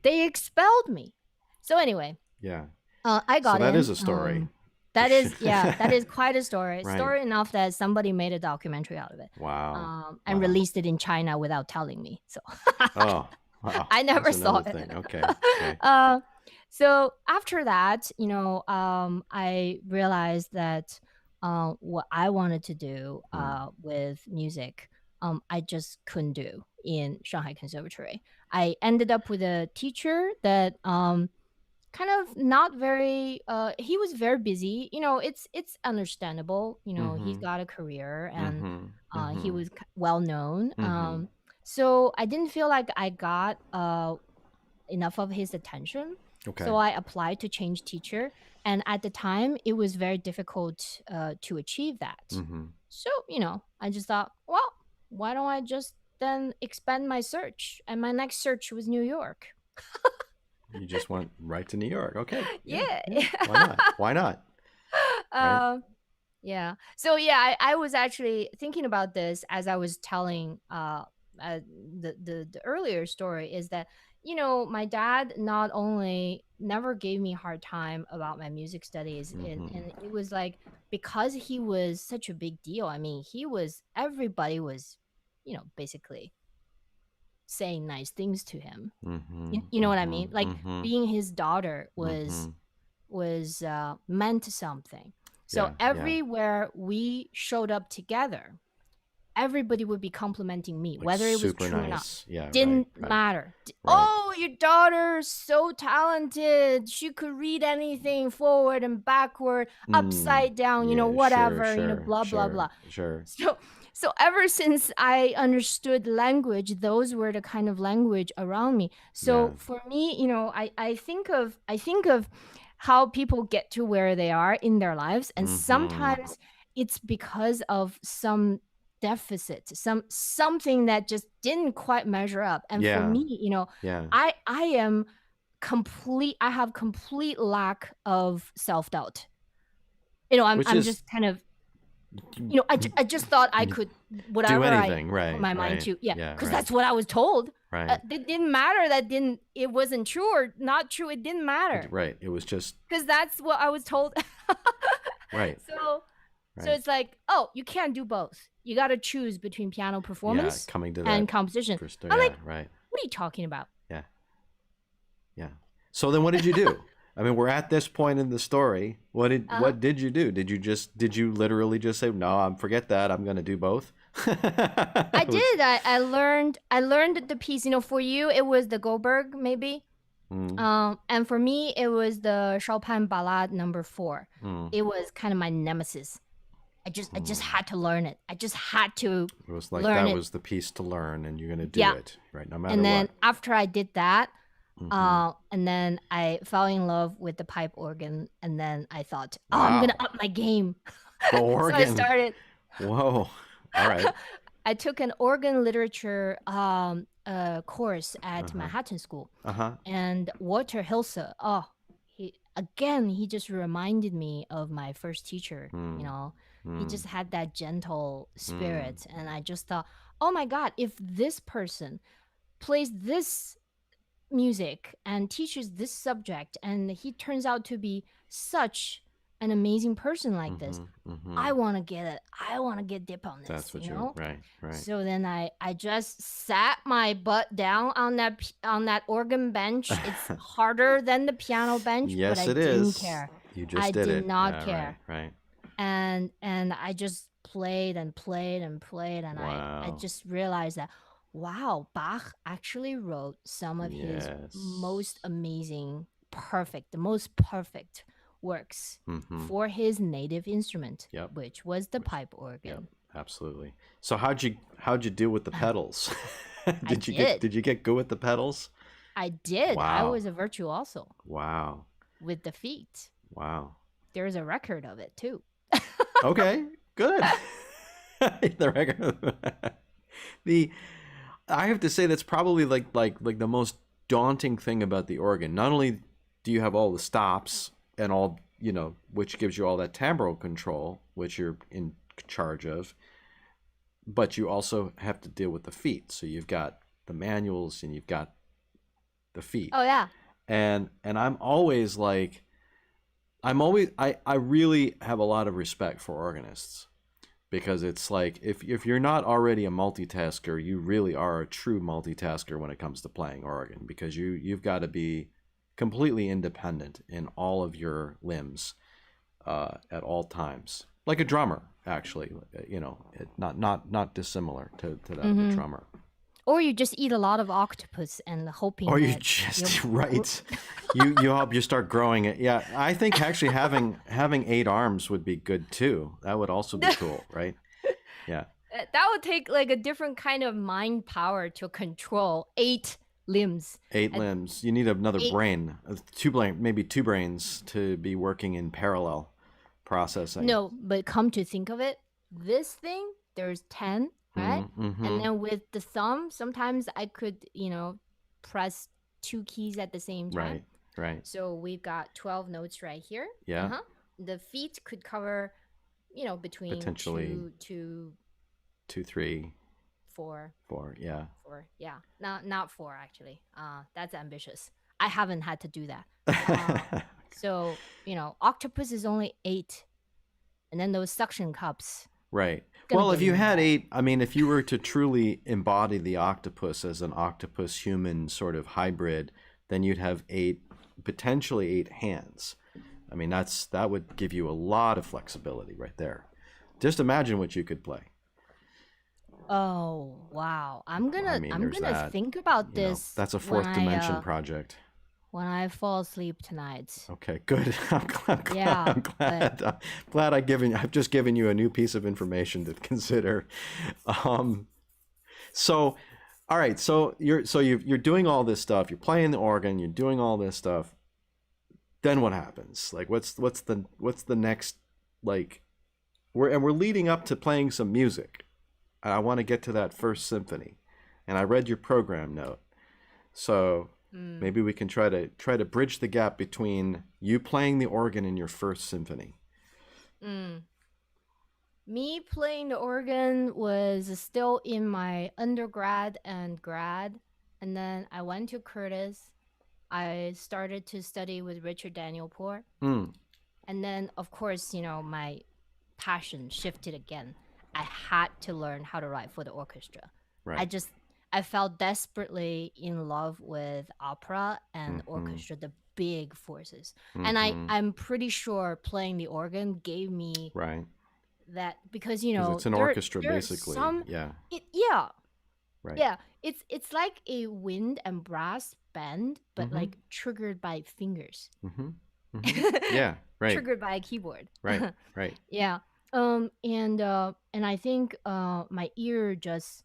They expelled me. So anyway. Yeah. I got in. So that is a story. That is quite a story. Right. Story enough that somebody made a documentary out of it. Wow. And released it in China without telling me. So oh, wow. I never saw it. Thing. Okay. So after that, I realized that what I wanted to do with music I just couldn't do in Shanghai Conservatory. I ended up with a teacher that kind of not very he was very busy. It's understandable. He's got a career, and he was well known. So I didn't feel like I got enough of his attention. Okay. So I applied to change teacher, and at the time it was very difficult to achieve that. So I just thought, well, why don't I just then expand my search? And my next search was New York. You just went right to New York. Okay. Yeah. Why not? Why not? Right? Yeah. So yeah, I was actually thinking about this as I was telling the earlier story, is that my dad not only never gave me a hard time about my music studies, and it was like, because he was such a big deal. I mean, everybody was basically saying nice things to him. You know what I mean? Like, being his daughter was meant something. So everywhere we showed up together, everybody would be complimenting me, like, whether it was true or not. Yeah, didn't matter. Oh, your daughter's so talented. She could read anything forward and backward, upside down, whatever, blah, blah, blah. Sure. So ever since I understood language, those were the kind of language around me. So for me, I think of how people get to where they are in their lives, and sometimes it's because of some deficit, something that just didn't quite measure up. And for me, I have complete lack of self-doubt. I'm just kind of, I just thought I could whatever I put my mind to. Because that's what I was told. It didn't matter it wasn't true or not true. It didn't matter. Right. It was just because that's what I was told. Right. So it's like, oh, you can't do both. You got to choose between piano performance and composition. I'm like, what are you talking about? Yeah. So then what did you do? I mean, we're at this point in the story. What did you do? Did you literally just say, no, forget that, I'm going to do both? I did. I learned the piece. For you, it was the Goldberg, maybe. And for me, it was the Chopin Ballade No. 4. It was kind of my nemesis. I just had to learn it. I just had to. It was like that was the piece to learn, and you're going to do it, right? No matter what. And then after I did that, and then I fell in love with the pipe organ, and then I thought, I'm going to up my game. The organ. So I started. Whoa. All right. I took an organ literature course at Manhattan School. And Walter Hilse, he just reminded me of my first teacher. He just had that gentle spirit. And I just thought, oh my God, if this person plays this music and teaches this subject, and he turns out to be such an amazing person like this, I want to get it. I want to get dip on this. That's what right. So then I just sat my butt down on that organ bench. It's harder than the piano bench, yes, but I didn't care. You just did it. I did not care. Right. And I just played and played and played, and I just realized that, wow, Bach actually wrote some of his most amazing, the most perfect works for his native instrument, which was the pipe organ. Absolutely. So how'd you deal with the pedals? Did you get good with the pedals? I did. Wow. I was a virtuoso. Wow. With the feet. Wow. There's a record of it too. Okay, good. The record. I have to say that's probably like the most daunting thing about the organ. Not only do you have all the stops and all, which gives you all that timbral control, which you're in charge of, but you also have to deal with the feet. So you've got the manuals and you've got the feet. Oh yeah. And I'm always like, I really have a lot of respect for organists, because it's like, if you're not already a multitasker, you really are a true multitasker when it comes to playing organ, because you've got to be completely independent in all of your limbs at all times. like a drummer, actually. Not dissimilar to that of a drummer. Or you just eat a lot of octopus and hoping. Or you just right. you hope you start growing it. Yeah, I think actually having 8 arms would be good too. That would also be cool, right? Yeah. That would take like a different kind of mind power to control 8 limbs. 8 limbs. You need another brain, maybe 2 brains to be working in parallel processing. No, but come to think of it, this thing, there's 10, right? Mm-hmm. And then with the thumb, sometimes I could, press 2 keys at the same time. Right. So we've got 12 notes right here. Yeah. The feet could cover, between potentially 2, 3, 4. 4, yeah. 4, yeah. Not 4 actually. That's ambitious. I haven't had to do that. So, octopus is only 8. And then those suction cups. Right. Well, if you had 8, I mean, if you were to truly embody the octopus as an octopus-human sort of hybrid, then you'd have 8, potentially 8 hands. I mean, that would give you a lot of flexibility right there. Just imagine what you could play. Oh, wow. I'm gonna think about this. That's a 4th dimension project. When I fall asleep tonight. Okay, good. I'm glad I've just given you a new piece of information to consider. So, all right. So you're doing all this stuff. You're playing the organ. You're doing all this stuff. Then what happens? Like, what's the next, like, we're leading up to playing some music. I want to get to that first symphony, and I read your program note. So maybe we can try to bridge the gap between you playing the organ in your first symphony. Me playing the organ was still in my undergrad and grad, and then I went to Curtis. I started to study with Richard Daniel Poor, and then of course my passion shifted again. I had to learn how to write for the orchestra. Right. I felt desperately in love with opera and orchestra, the big forces. And I'm pretty sure playing the organ gave me that, because it's an orchestra basically. Right. Yeah, it's like a wind and brass band, but like triggered by fingers. Yeah, right. Triggered by a keyboard. Right. Yeah. And I think my ear just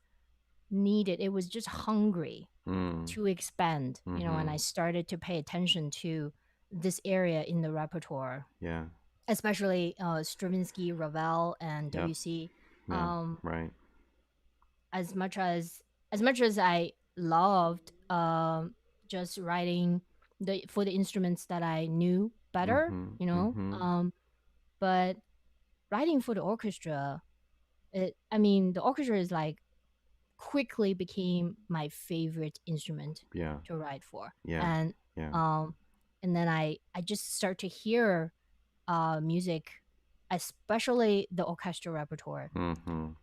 needed, it was just hungry to expand, and I started to pay attention to this area in the repertoire. Yeah. Especially Stravinsky, Ravel, and Debussy. Right. As much as I loved just writing for the instruments that I knew better, but writing for the orchestra, the orchestra is like quickly became my favorite instrument to write for. And then I just start to hear music, especially the orchestral repertoire,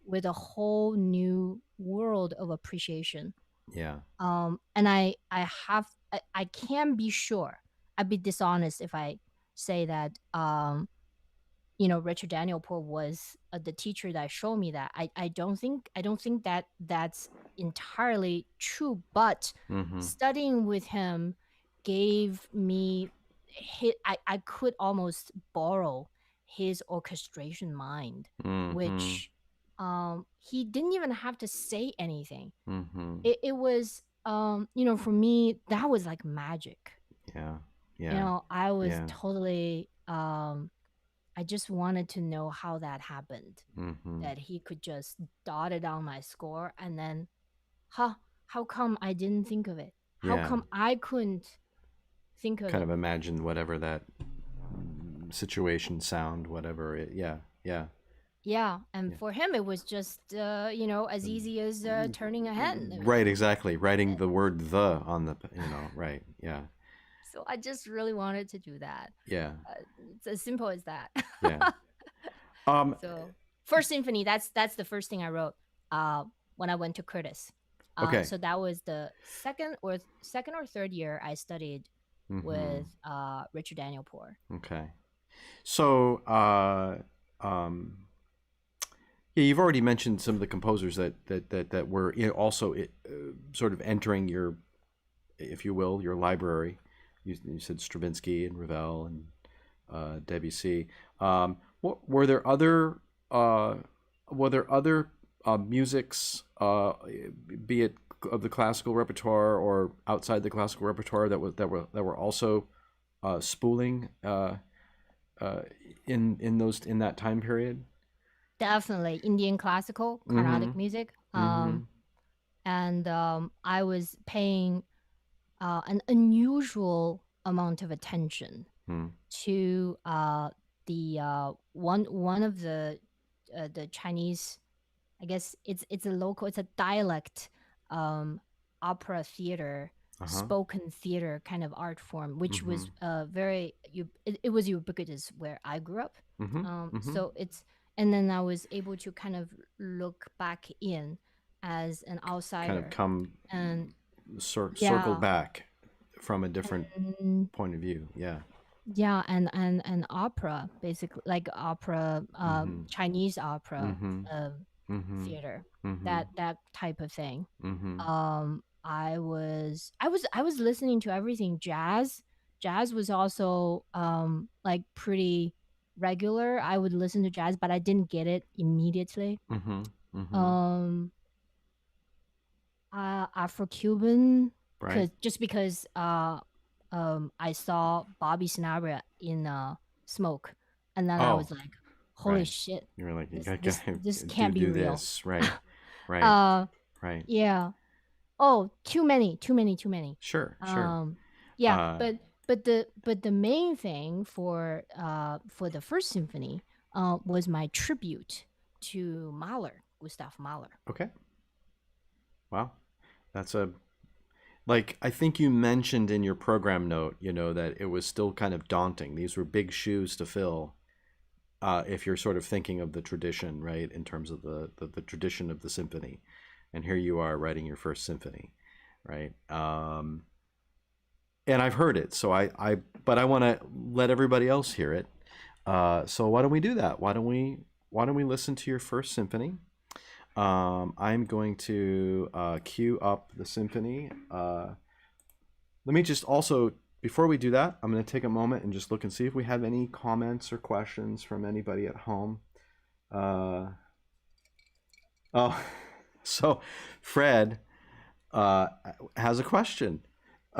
with a whole new world of appreciation. Yeah. And I can be sure, I'd be dishonest if I say that Richard Daniel Poor was the teacher that showed me that. I don't think that that's entirely true, but studying with him gave me I could almost borrow his orchestration mind, which he didn't even have to say anything. It was for me, that was like magic. I was totally I just wanted to know how that happened, that he could just dot it on my score, and then how come I didn't think of it? How come I couldn't think of kind of imagine whatever that situation sound, whatever it, and for him it was just as easy as turning a hen. Right, exactly. Writing the word "the" on the right. So I just really wanted to do that. It's as simple as that. So first symphony, that's the first thing I wrote when I went to Curtis. So that was the second or third year I studied with Richard Daniel Poor. Okay. So um, yeah, you've already mentioned some of the composers that were also sort of entering your, if you will, your library. You said Stravinsky and Ravel and Debussy. Were there other musics, be it of the classical repertoire or outside the classical repertoire, that were also spooling in that time period? Definitely Indian classical, Mm-hmm. Carnatic music. Mm-hmm. And I was paying an unusual amount of attention Mm. to the one of the Chinese. I guess it's a local, it's a dialect opera theater, Uh-huh. spoken theater kind of art form, which Mm-hmm. was it was ubiquitous where I grew up. Mm-hmm. Mm-hmm. So it's, and then I was able to kind of look back in as an Kind of outsider, come and circle yeah, back from a different and point of view. Yeah. yeah, and opera, basically like opera, Mm-hmm. Chinese opera, Mm-hmm. uh, Mm-hmm. theater, Mm-hmm. that type of thing. Mm-hmm. I was listening to everything. Jazz was also like pretty regular. I would listen to jazz, but I didn't get it immediately. Mm-hmm. Mm-hmm. Um, Afro-Cuban, Right. because I saw Bobby Sanabria in Smoke, and then I Oh, was like, holy right. shit, You were like, you this got this to this do can't be do real. this. Right. Right. uh Right. yeah. Oh, too many, too many, too many. Sure. Sure. Um, yeah, Uh, but the main thing for the first symphony was my tribute to Mahler, Gustav Mahler. okay. Wow. That's a like I think you mentioned in your program note, that it was still kind of daunting. These were big shoes to fill. If you're sort of thinking of the tradition, right, in terms of the tradition of the symphony, and here you are writing your first symphony, right? And I've heard it, so but I want to let everybody else hear it. So why don't we do that? Why don't we listen to your first symphony? I'm going to cue up the symphony. Let me just also, before we do that, I'm going to take a moment and just look and see if we have any comments or questions from anybody at home. Uh, oh, so Fred has a question.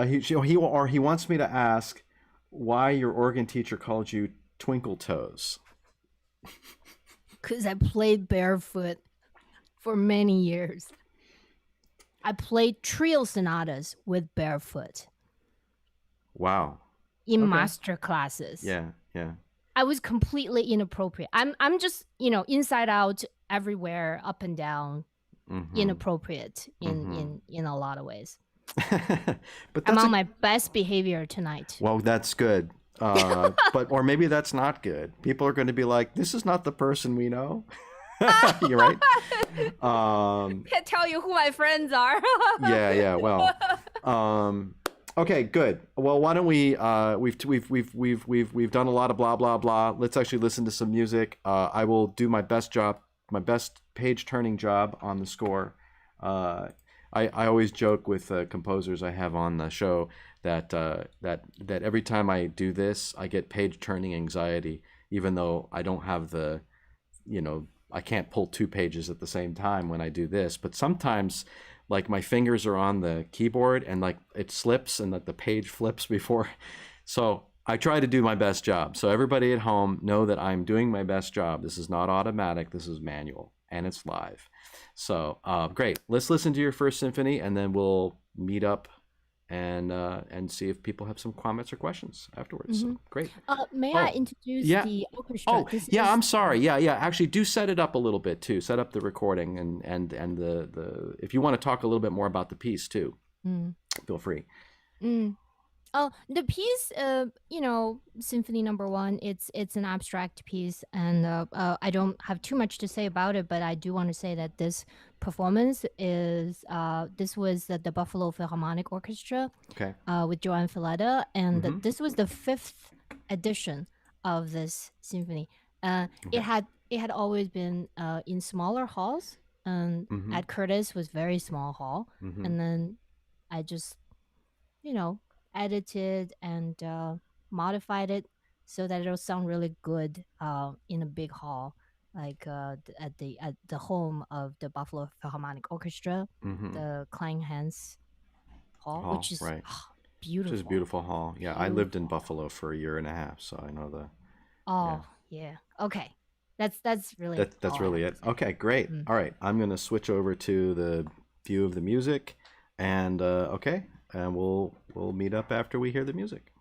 He wants me to ask why your organ teacher called you Twinkle Toes. Because I played barefoot for many years. I played trio sonatas with barefoot Wow. in Okay. master classes. Yeah. Yeah. I was completely inappropriate. I'm just, inside out, everywhere, up and down, Mm-hmm. inappropriate in Mm-hmm. in a lot of ways. But I'm that's on my best behavior tonight. well, that's good. Or maybe that's not good. People are going to be like, "This is not the person we know." You're right. Can't tell you who my friends are. Yeah, yeah. Well, okay, good. Well, why don't we? We've done a lot of blah blah blah. Let's actually listen to some music. I will do my best job, my best page turning job on the score. I always joke with composers I have on the show that every time I do this, I get page turning anxiety, even though I don't have I can't pull two pages at the same time when I do this. But sometimes, like my fingers are on the keyboard and like it slips and like the page flips before. So I try to do my best job. So everybody at home know that I'm doing my best job. This is not automatic. This is manual and it's live. So great. Let's listen to your first symphony and then we'll meet up and see if people have some comments or questions afterwards. So great. May I Oh, introduce yeah. the orchestra? Oh, This yeah. is I'm sorry. Yeah, yeah. Actually, do set it up a little bit too. Set up the recording and the if you want to talk a little bit more about the piece too, feel free. Oh, the piece, Symphony Number 1. It's an abstract piece, and I don't have too much to say about it, but I do want to say that this performance this was the Buffalo Philharmonic Orchestra, Okay. with Joan Filletta, and this was the 5th edition of this symphony. It Okay. had always been in smaller halls, and Mm-hmm. at Curtis was very small hall, Mm-hmm. and then I just you know edited and modified it so that it'll sound really good in a big hall, like at the home of the Buffalo Philharmonic Orchestra, Mm-hmm. the Kleinhans Hall, Hall, which is right. Which is a beautiful, beautiful hall. Yeah, I lived in beautiful. Buffalo for a year and a half, so I know the. Yeah. Oh yeah, okay. That's really That's all I really have to it. say. Okay, great. Mm. All right, I'm gonna switch over to the view of the music, and okay, and we'll meet up after we hear the music.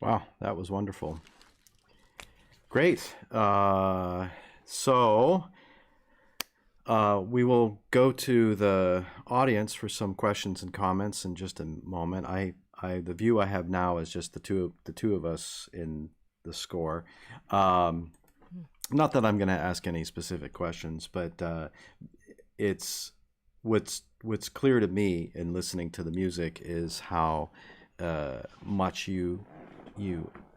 Wow, that was wonderful. Great. So we will go to the audience for some questions and comments in just a moment. The view I have now is just the two of us in the score. Not that I'm going to ask any specific questions, but it's what's clear to me in listening to the music is how much you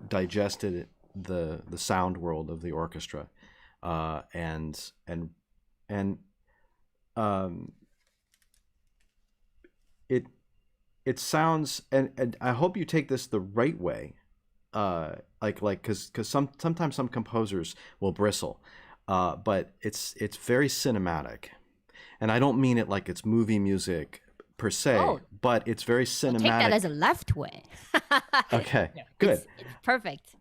digested the sound world of the orchestra, and it sounds, and I hope you take this the right way, because sometimes some composers will bristle, but it's very cinematic, and I don't mean it like it's movie music per se, but it's very cinematic. I'll take that as a left way. Okay, good. It's perfect.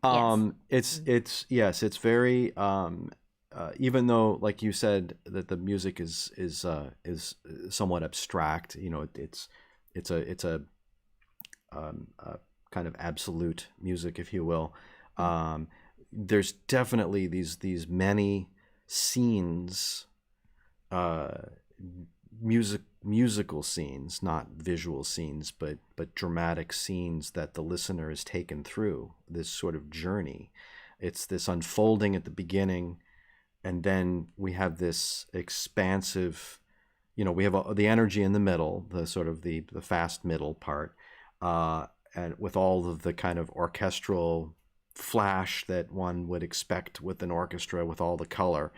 It's very even though, like you said, that the music is somewhat abstract. You know, it's a kind of absolute music, if you will. There's definitely these many scenes, musical scenes, not visual scenes, but dramatic scenes that the listener is taken through this sort of journey. It's this unfolding at the beginning, and then we have this expansive, we have the energy in the middle, the sort of the fast middle part, and with all of the kind of orchestral flash that one would expect with an orchestra, with all the color.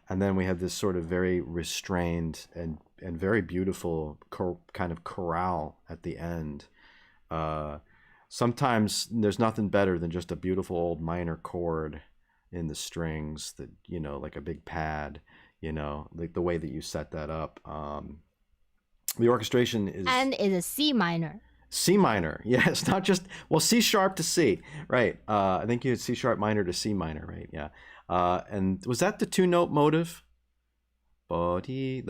And then we have this sort of very restrained and very beautiful kind of chorale at the end. Sometimes there's nothing better than just a beautiful old minor chord in the strings that, like a big pad, like the way that you set that up. The orchestration is... And is a C minor. C minor, yes, not just, C sharp to C, right. I think you had C sharp minor to C minor, right, yeah. And was that the two-note motive? I think,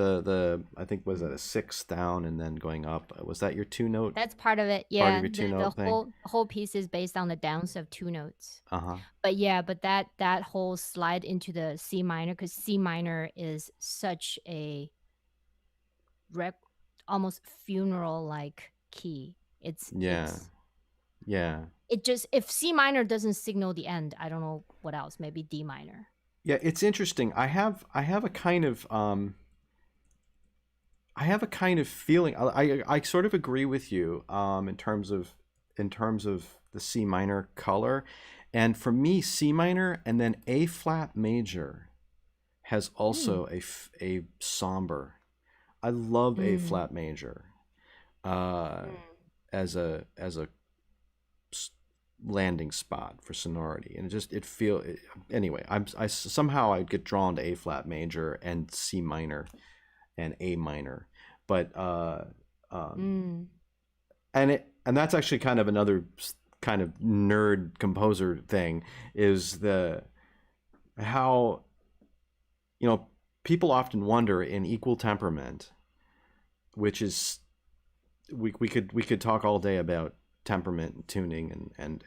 was that a sixth down and then going up? Was that your two-note? That's part of it, yeah. Part of your two-note thing? The whole piece is based on the downs of two notes. Uh-huh. But that whole slide into the C minor, because C minor is such a almost funeral-like key. Yeah. It just, if C minor doesn't signal the end, I don't know what else. Maybe D minor. Yeah, it's interesting. I have a kind of feeling. I sort of agree with you in terms of the C minor color, and for me, C minor and then A flat major has also a somber. I love A flat major. As a landing spot for sonority, and anyway, I somehow I get drawn to A flat major and C minor and A minor, but and that's actually kind of another kind of nerd composer thing, is how people often wonder in equal temperament, which is we could talk all day about temperament and tuning and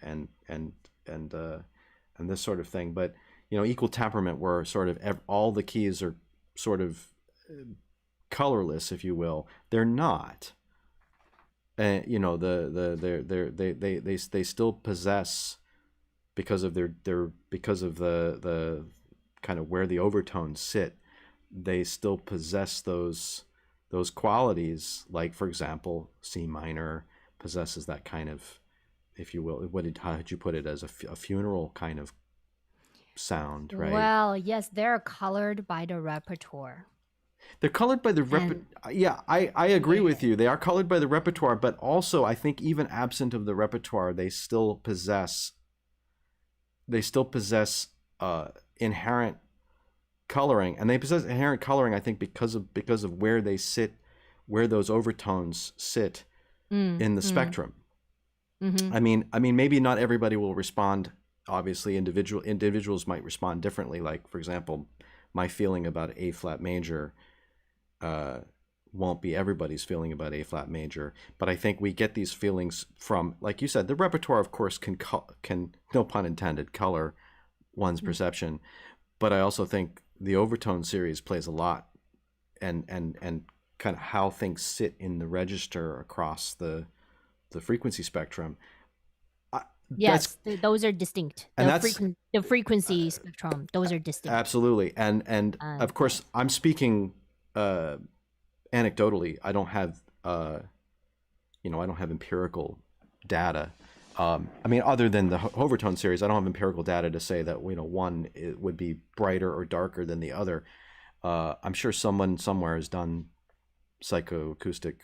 this sort of thing, but equal temperament, where sort of all the keys are sort of colorless, if you will. They're not. They still possess, because of the kind of where the overtones sit, they still possess those qualities. Like, for example, C minor possesses that kind of, if you will, how did you put it, as a funeral kind of sound, right? Well, yes, they're colored by the repertoire. They're colored by the repertoire. Yeah, I agree with you. They are colored by the repertoire, but also I think even absent of the repertoire, they still possess inherent coloring, and they possess inherent coloring, I think, because of where they sit, where those overtones sit in the spectrum. Mm-hmm. I mean, maybe not everybody will respond. Obviously, individuals might respond differently. Like, for example, my feeling about A flat major won't be everybody's feeling about A flat major, but I think we get these feelings from, like you said, the repertoire, of course, can no pun intended, color one's perception, but I also think the overtone series plays a lot, and kind of how things sit in the register across the frequency spectrum. Yes, those are distinct. And The frequency spectrum, those are distinct. Absolutely, and of course, I'm speaking anecdotally. I don't have I don't have empirical data. I mean, other than the overtone series, I don't have empirical data to say that one would be brighter or darker than the other. I'm sure someone somewhere has done psychoacoustic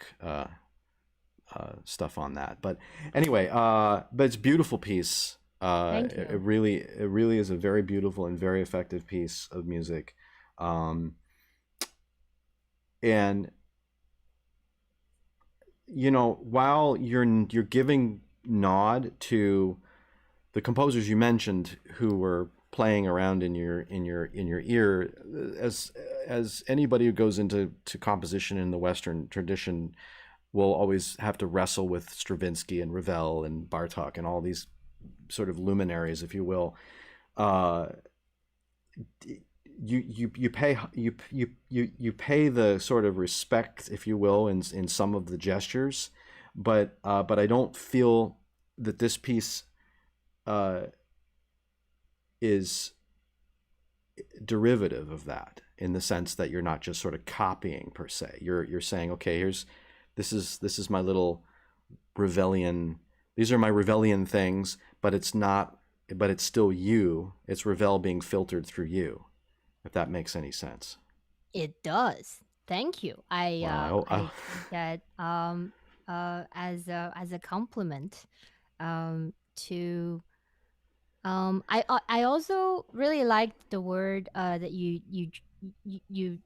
stuff on that. But anyway, but it's a beautiful piece. Thank you. It really is a very beautiful and very effective piece of music. And while you're giving nod to the composers you mentioned who were playing around in your ear, as anybody who goes into composition in the Western tradition will always have to wrestle with Stravinsky and Ravel and Bartok and all these sort of luminaries, if you will. You pay the sort of respect, if you will, in some of the gestures, but I don't feel that this piece is derivative of that, in the sense that you're not just sort of copying per se. You're saying, okay, this is my little Revelian. These are my Revelian things, but it's still you. It's Ravel being filtered through you, if that makes any sense. It does. Thank you. Wow. I take that as a compliment to. I also really liked the word that you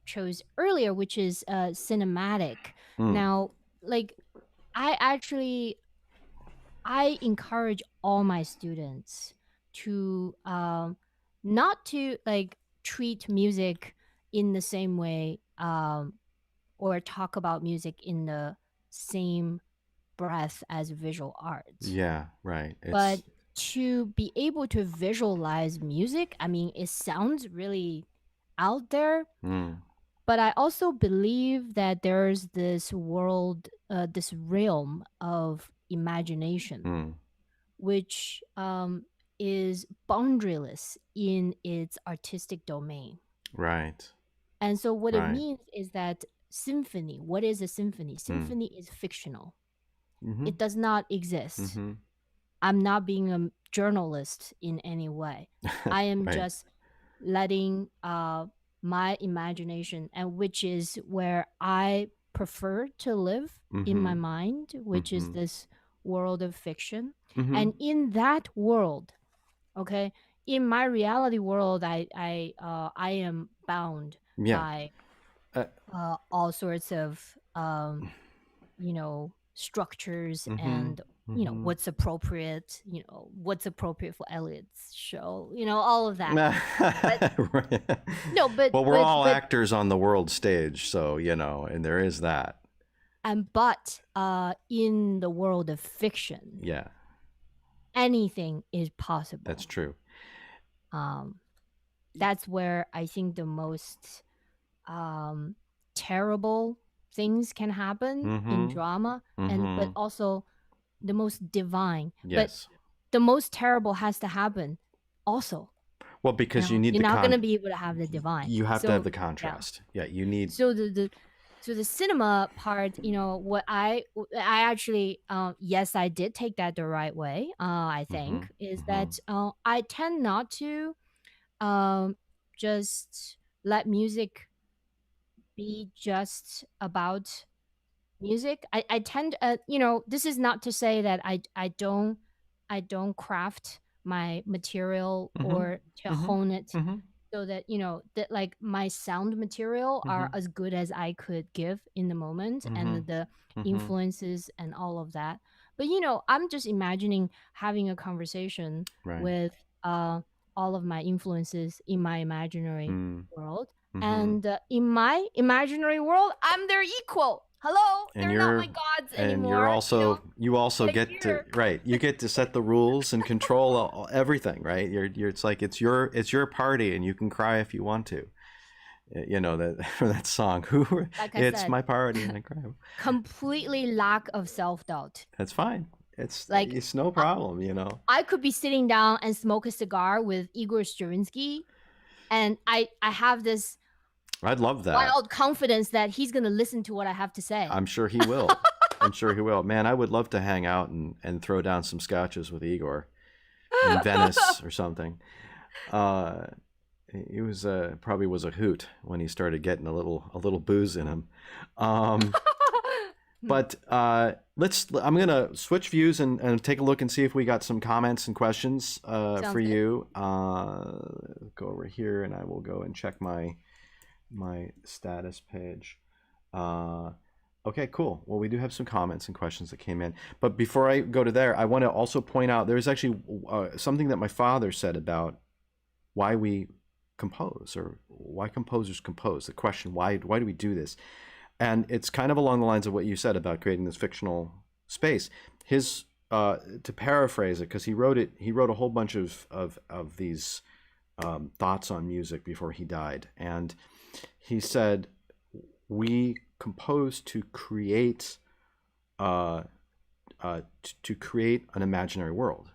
chose earlier, which is cinematic. Now, like, I encourage all my students to not to like treat music in the same way, or talk about music in the same breath as visual arts. Yeah, right. But to be able to visualize music, I mean, it sounds really out there, but I also believe that there's this world, this realm of imagination, which is boundaryless in its artistic domain. Right. And so what it means is that symphony, what is a symphony? Symphony is fictional. It does not exist. I'm not being a journalist in any way. I am just letting my imagination, and which is where I prefer to live in my mind, which is this world of fiction. And in that world, okay, in my reality world, I am bound by all sorts of structures and what's appropriate, what's appropriate for Elliot's show, all of that. But, no, but well, we're all actors on the world stage, so and there is that. And but in the world of fiction, anything is possible. That's true. That's where I think the most terrible things can happen in drama, but also the most divine. Yes. But the most terrible has to happen also. Well, because you're not going to be able to have the divine. You have to have the contrast. Yeah, you need. So the cinema part, what I actually, yes, I did take that the right way. I think is that I tend not to just let music be just about music. I tend, this is not to say that I don't craft my material or to hone it so that that like my sound material are as good as I could give in the moment, and the influences and all of that. But I'm just imagining having a conversation with all of my influences in my imaginary world, And in my imaginary world, I'm their equal. Hello, And they're not my gods anymore. you're also you also get here. to right. You get to set the rules and control everything, right? You're it's like it's your party, and you can cry if you want to. You know that for that song. Like I It's said, my party, and I cry. completely lack of self-doubt. That's fine. It's Like no problem. You know. I could be sitting down and smoke a cigar with Igor Stravinsky, and I have this I'd love that. wild confidence that he's gonna listen to what I have to say. I'm sure he will. I'm sure he will. Man, I would love to hang out and throw down some scotches with Igor in Venice or something. He was probably was a hoot when he started getting a little booze in him. But I'm gonna switch views and take a look and see if we got some comments and questions for you. Go over here, and I will go and check my status page. Okay, cool. Well, we do have some comments and questions that came in. But before I go to there, I want to also point out there's actually something that my father said about why we compose, or why composers compose. The question, why do we do this? And it's kind of along the lines of what you said about creating this fictional space. His to paraphrase it, because he wrote a whole bunch of these thoughts on music before he died, and he said we compose to create an imaginary world.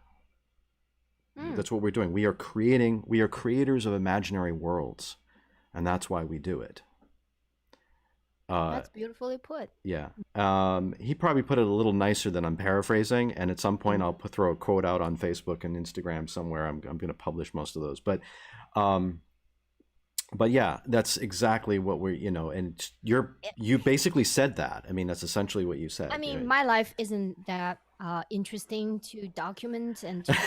That's what we're doing. We are creators of imaginary worlds, and that's why we do it. That's beautifully put. Yeah. He probably put it a little nicer than I'm paraphrasing, and at some point I'll throw a quote out on Facebook and Instagram somewhere. I'm going to publish most of those, but yeah, that's exactly what we're, and you basically said that. I mean, that's essentially what you said. I mean, my life isn't that interesting to document and to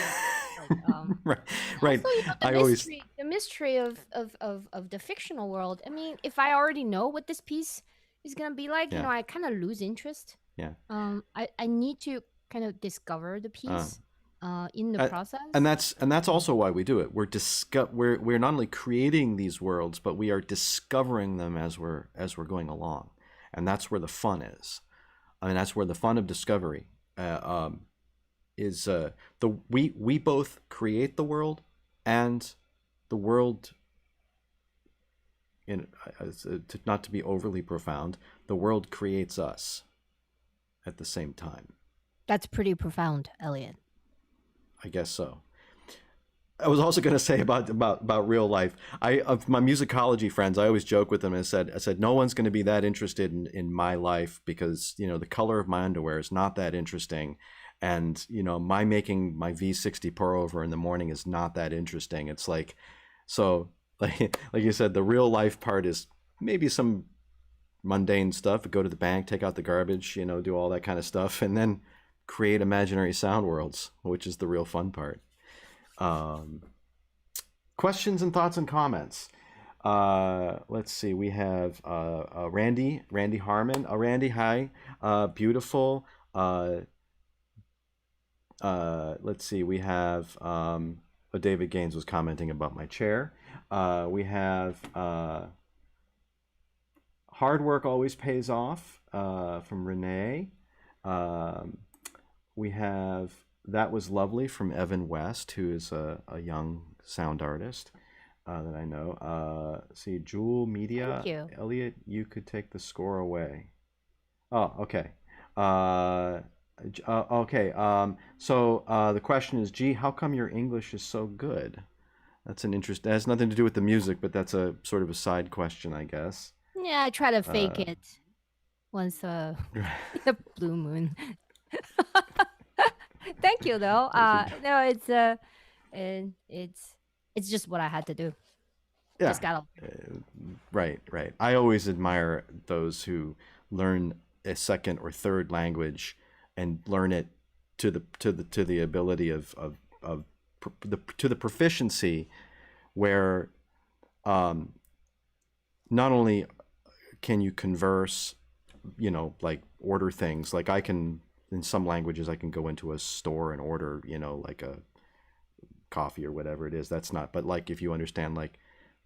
right. Also, the mystery of the fictional world. I mean, if I already know what this piece is gonna be like, I kind of lose interest. Yeah. I need to kind of discover the piece in the process. And that's also why we do it. We're not only creating these worlds, but we are discovering them as we're going along, and that's where the fun is. I mean, that's where the fun of discovery is. We both create the world, and the world. Not to be overly profound, the world creates us at the same time. That's pretty profound, Elliot. I guess so. I was also going to say about real life. Of my musicology friends, I always joke with them and I said, no one's going to be that interested in my life because, the color of my underwear is not that interesting. And, my making my V60 pour over in the morning is not that interesting. It's like, so like you said, the real life part is maybe some mundane stuff. Go to the bank, take out the garbage, do all that kind of stuff. And then create imaginary sound worlds, which is the real fun part. Questions and thoughts and comments. Let's see. We have Randy Harmon. Randy, hi. Beautiful. Let's see. We have David Gaines was commenting about my chair. We have hard work always pays off from Renee. We have That Was Lovely from Evan West, who is a young sound artist that I know. See, Jewel Media. Thank you. Elliot, you could take the score away. Oh, okay. Okay. So the question is, gee, how come your English is so good? That's an interest. That has nothing to do with the music, but that's a sort of a side question, I guess. Yeah, I try to fake it once the blue moon. Thank you, though. No, it's just what I had to do. Yeah. Just gotta. Right. I always admire those who learn a second or third language and learn it to the ability to the proficiency where not only can you converse, like order things, like I can. In some languages, I can go into a store and order, like a coffee or whatever it is. That's not, but like if you understand like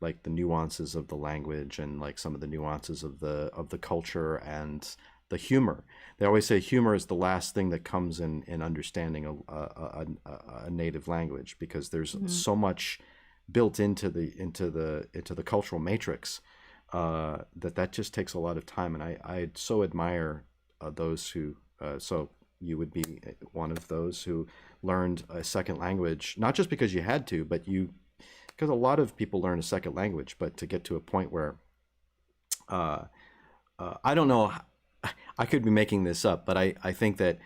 like the nuances of the language and like some of the nuances of the culture and the humor. They always say humor is the last thing that comes in understanding a native language, because there's so much built into the cultural matrix, that just takes a lot of time. And I so admire those who so you would be one of those who learned a second language, not just because you had to, but because a lot of people learn a second language, but to get to a point where I don't know, I could be making this up, but I think that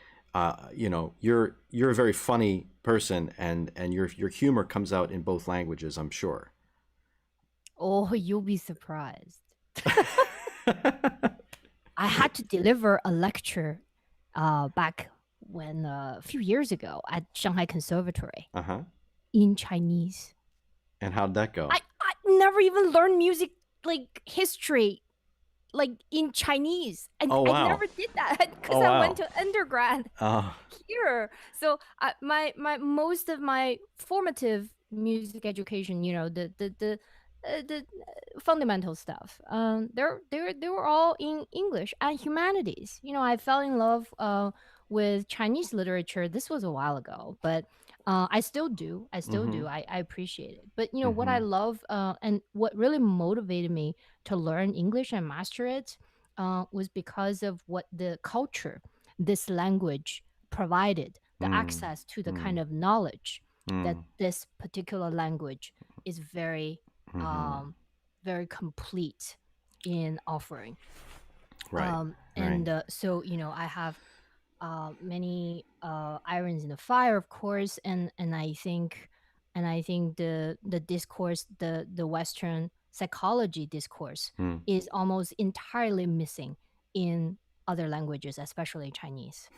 you're a very funny person, and your humor comes out in both languages, I'm sure. Oh, you'll be surprised. I had to deliver a lecture back when a few years ago at Shanghai Conservatory Uh-huh. in Chinese. And how'd that go? I never even learned music like history like in Chinese. Oh, wow. I never did that because Oh, I wow. went to undergrad here. So my most of my formative music education, the fundamental stuff, they were all in English and humanities. I fell in love with Chinese literature. This was a while ago, but I still do. I still do. I appreciate it. But what I love and what really motivated me to learn English and master it was because of what the culture, this language provided, the access to the kind of knowledge that this particular language is very, very complete in offering. Right. And so, I have many irons in the fire, of course, and I think the discourse, the Western psychology discourse, is almost entirely missing in other languages, especially Chinese.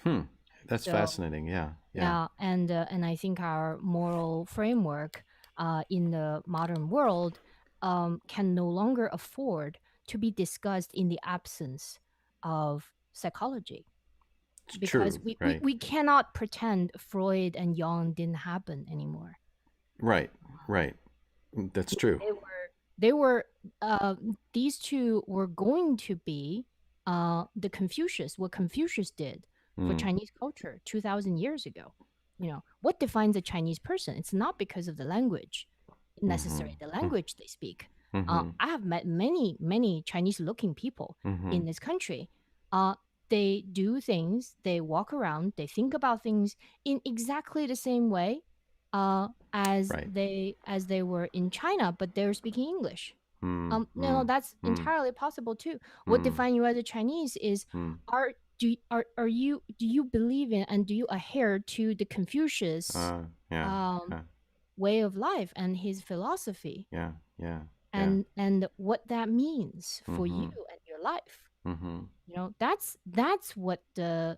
That's So, fascinating. Yeah. yeah, and I think our moral framework in the modern world can no longer afford to be discussed in the absence of psychology, It's because true. Right. we cannot pretend Freud and Jung didn't happen anymore. Right. Right. That's true. They were these two were going to be the Confucius, what Confucius did for Chinese culture 2,000 years ago. What defines a Chinese person? It's not because of the language, necessarily the language they speak. I have met many Chinese looking people in this country. They do things, they walk around, they think about things in exactly the same way as Right. they were in China, but they're speaking English. No, that's entirely possible too. What defines you as a Chinese is do you believe in and do you adhere to the Confucius Yeah. way of life and his philosophy, Yeah. Yeah. and what that means for you and your life. That's what the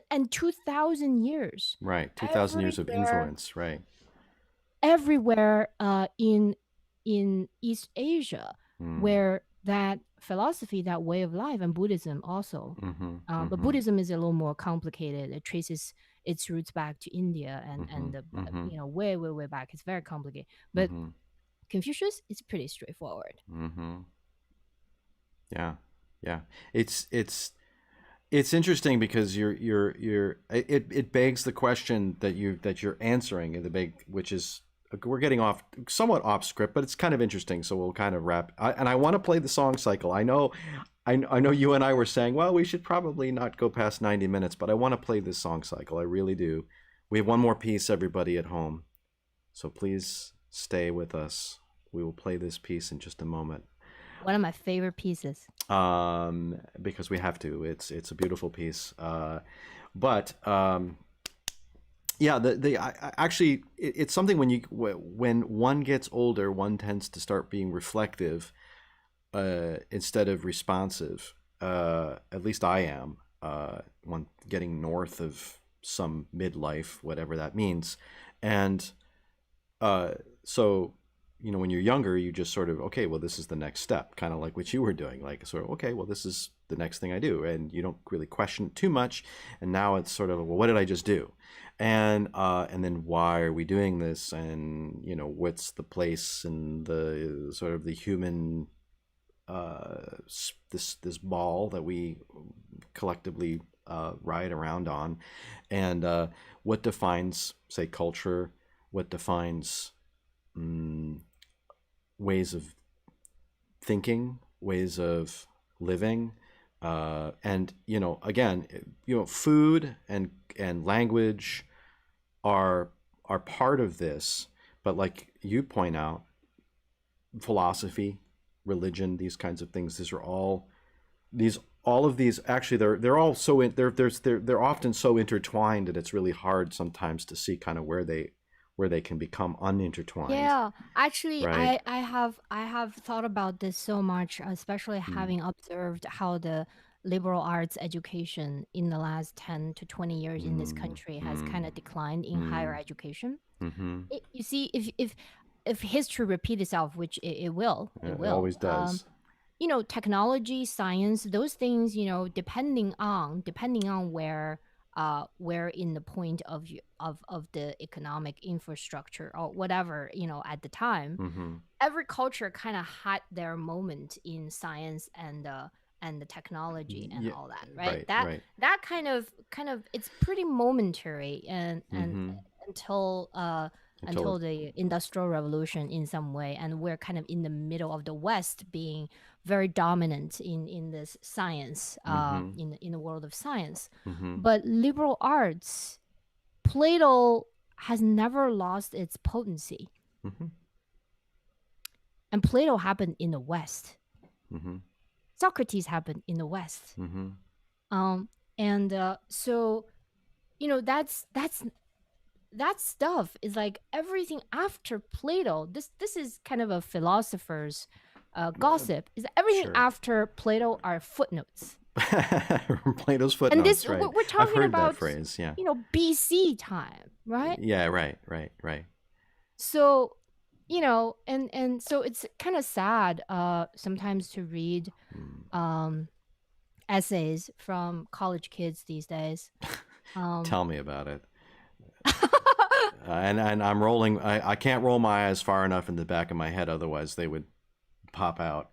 and 2,000 years. Right. 2,000 years of influence. Right. Everywhere in East Asia, where that philosophy, that way of life, and Buddhism also. But Buddhism is a little more complicated. It traces its roots back to India and way back. It's very complicated. But Confucius is pretty straightforward. Yeah. Yeah. It's interesting because it begs the question that you're answering, which is, we're getting somewhat off script, but it's kind of interesting. So we'll kind of wrap. And I want to play the song cycle. I know you and I were saying, well, we should probably not go past 90 minutes, but I want to play this song cycle. I really do. We have one more piece, everybody at home. So please stay with us. We will play this piece in just a moment. One of my favorite pieces. Because we have to. It's a beautiful piece. Yeah, actually, it's something when one gets older, one tends to start being reflective instead of responsive. At least I am. When getting north of some midlife, whatever that means, and so when you're younger, you just sort of, okay, well, this is the next step, kind of like what you were doing, like sort of, okay, well, this is the next thing I do, and you don't really question it too much. And now it's sort of, well, what did I just do? And then why are we doing this? And what's the place and the sort of the human this ball that we collectively ride around on, and what defines, say, culture, what defines ways of thinking, ways of living, and again, food and language are part of this, but like you point out, philosophy, religion, these kinds of things, all of these actually they're all so they're often so intertwined that it's really hard sometimes to see kind of where they can become unintertwined. Yeah, actually, right? I have thought about this so much, especially having observed how the liberal arts education in the last 10 to 20 years in this country has kind of declined in higher education. You see, if history repeats itself, which it will, It always does. Technology, science, those things, depending on where in the point of the economic infrastructure or whatever, at the time, every culture kind of had their moment in science and the technology and all that, right? That kind of it's pretty momentary and until the industrial revolution in some way, and we're kind of in the middle of the West being very dominant in this science, in the world of science. But liberal arts, Plato has never lost its potency, and Plato happened in the West. Socrates happened in the West, and so that stuff is like everything after Plato. This is kind of a philosopher's gossip. Is everything after Plato are footnotes. Plato's footnotes. And this, right. we're talking I've heard about that phrase. Yeah. BC time, right? Yeah. Right. So, and so it's kind of sad sometimes to read essays from college kids these days. Tell me about it. And I'm rolling. I can't roll my eyes far enough in the back of my head, otherwise they would pop out.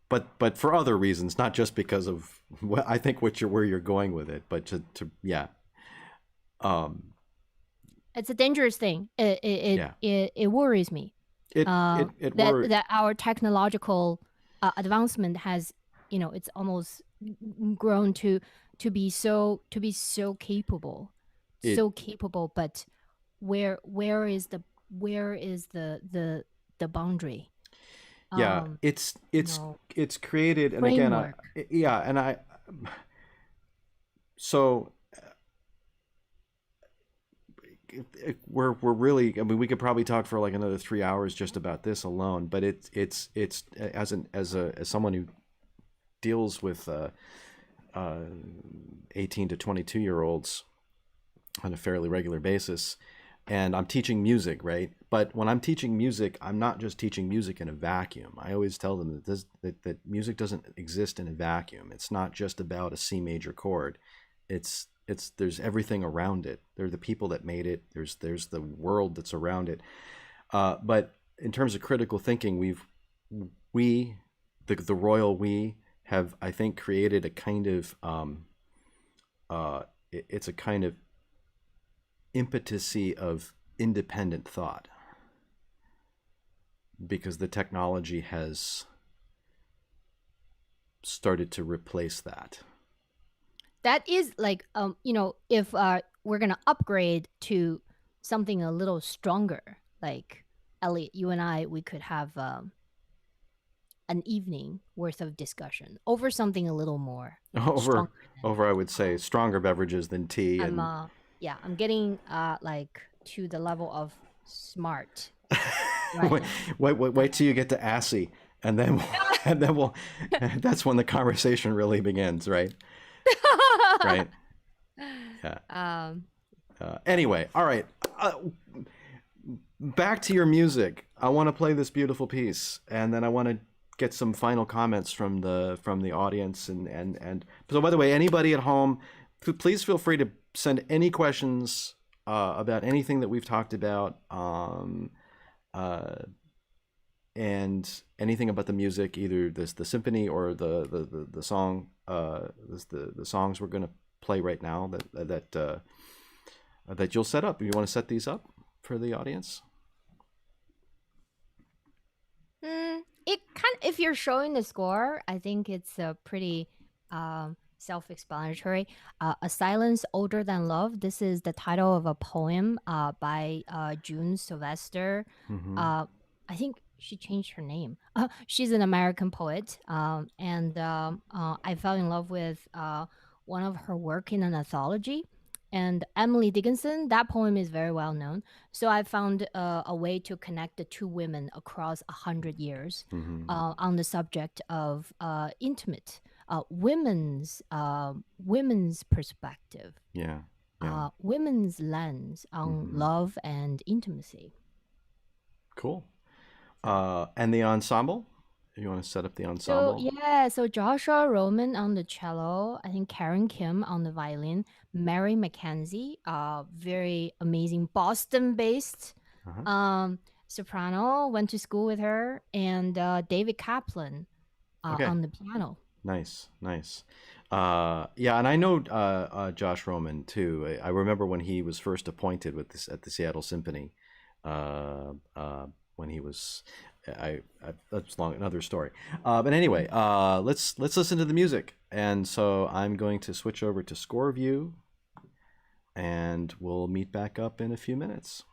But for other reasons, not just because of what I think where you're going with it, but to yeah. It's a dangerous thing. It worries me. That our technological advancement has, it's almost grown to be so capable, but where is the boundary? Yeah, it's created, and framework. again, so we're really, I mean, we could probably talk for like another 3 hours just about this alone, but it's as someone who deals with 18 to 22-year-olds on a fairly regular basis, and I'm teaching music, right? But when I'm teaching music, I'm not just teaching music in a vacuum. I always tell them that music doesn't exist in a vacuum. It's not just about a C major chord. There's everything around it. There are the people that made it. There's the world that's around it. But in terms of critical thinking, the royal we have, I think, created a kind of it's a kind of impetuosity of independent thought, because the technology has started to replace that. That is like, if we're going to upgrade to something a little stronger, like Elliot, you and I, we could have an evening worth of discussion over something a little more over, I would say, stronger beverages than tea. I'm getting like to the level of smart. Right. wait till you get to assy, and then we'll that's when the conversation really begins, right? Right. Yeah. Anyway, all right. back to your music. I want to play this beautiful piece, and then I want to get some final comments from the audience. And so, by the way, anybody at home, please feel free to send any questions about anything that we've talked about, and anything about the music, either the symphony or the song, the songs we're going to play right now that you'll set up. You want to set these up for the audience? It kind if you're showing the score, I think it's a pretty self-explanatory. A Silence Older Than Love. This is the title of a poem by June Sylvester. I think she changed her name. She's an American poet, and I fell in love with one of her work in an anthology. And Emily Dickinson, that poem is very well known. So I found a way to connect the two women across 100 years on the subject of intimate women's perspective, Yeah. women's lens on love and intimacy. Cool. And the ensemble? You want to set up the ensemble? So Joshua Roman on the cello, I think Karen Kim on the violin, Mary McKenzie, very amazing Boston-based soprano, went to school with her, and David Kaplan on the piano. Nice. Yeah, and I know Josh Roman too. I remember when he was first appointed with this at the Seattle Symphony. When he was, that's another story. But anyway, let's listen to the music. And so I'm going to switch over to score view, and we'll meet back up in a few minutes.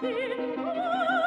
In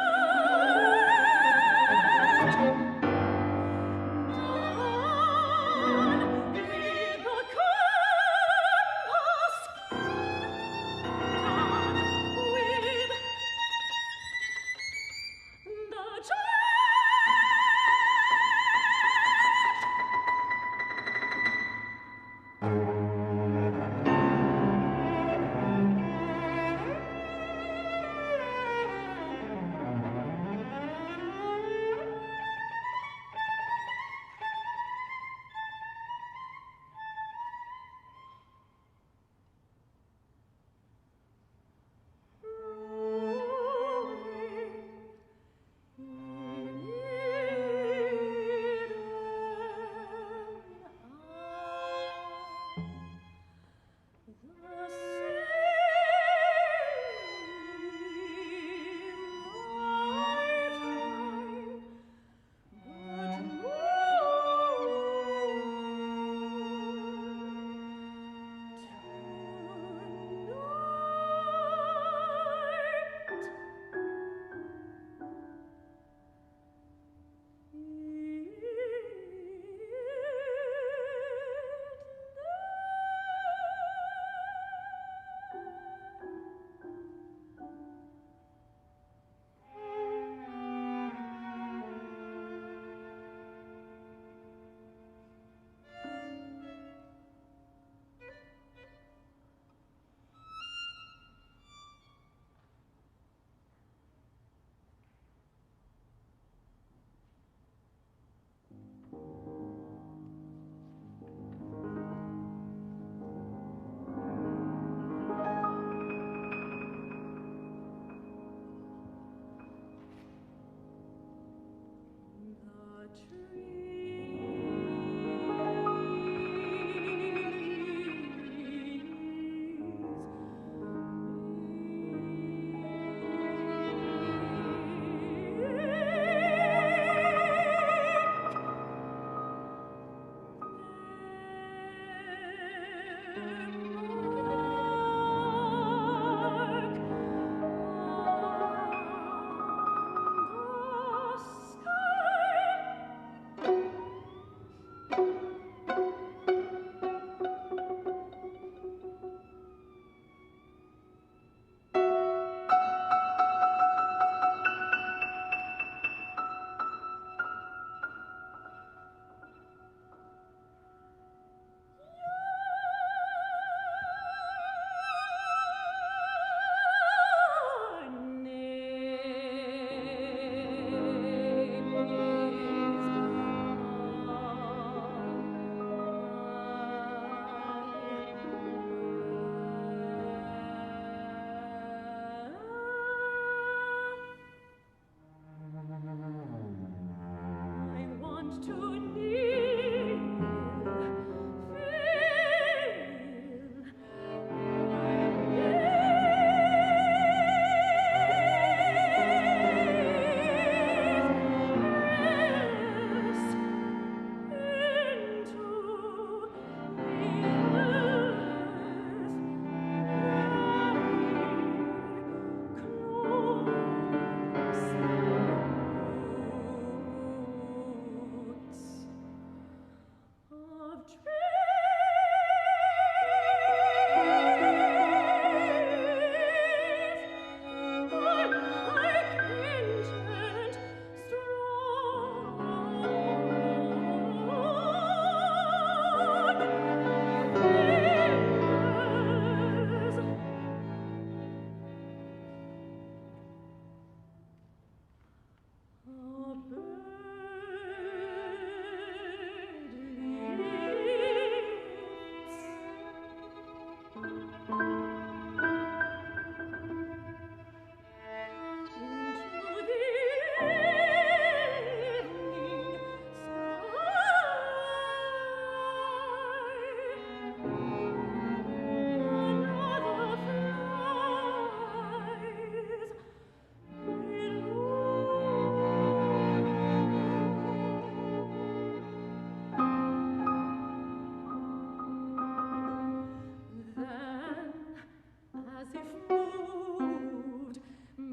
as if moved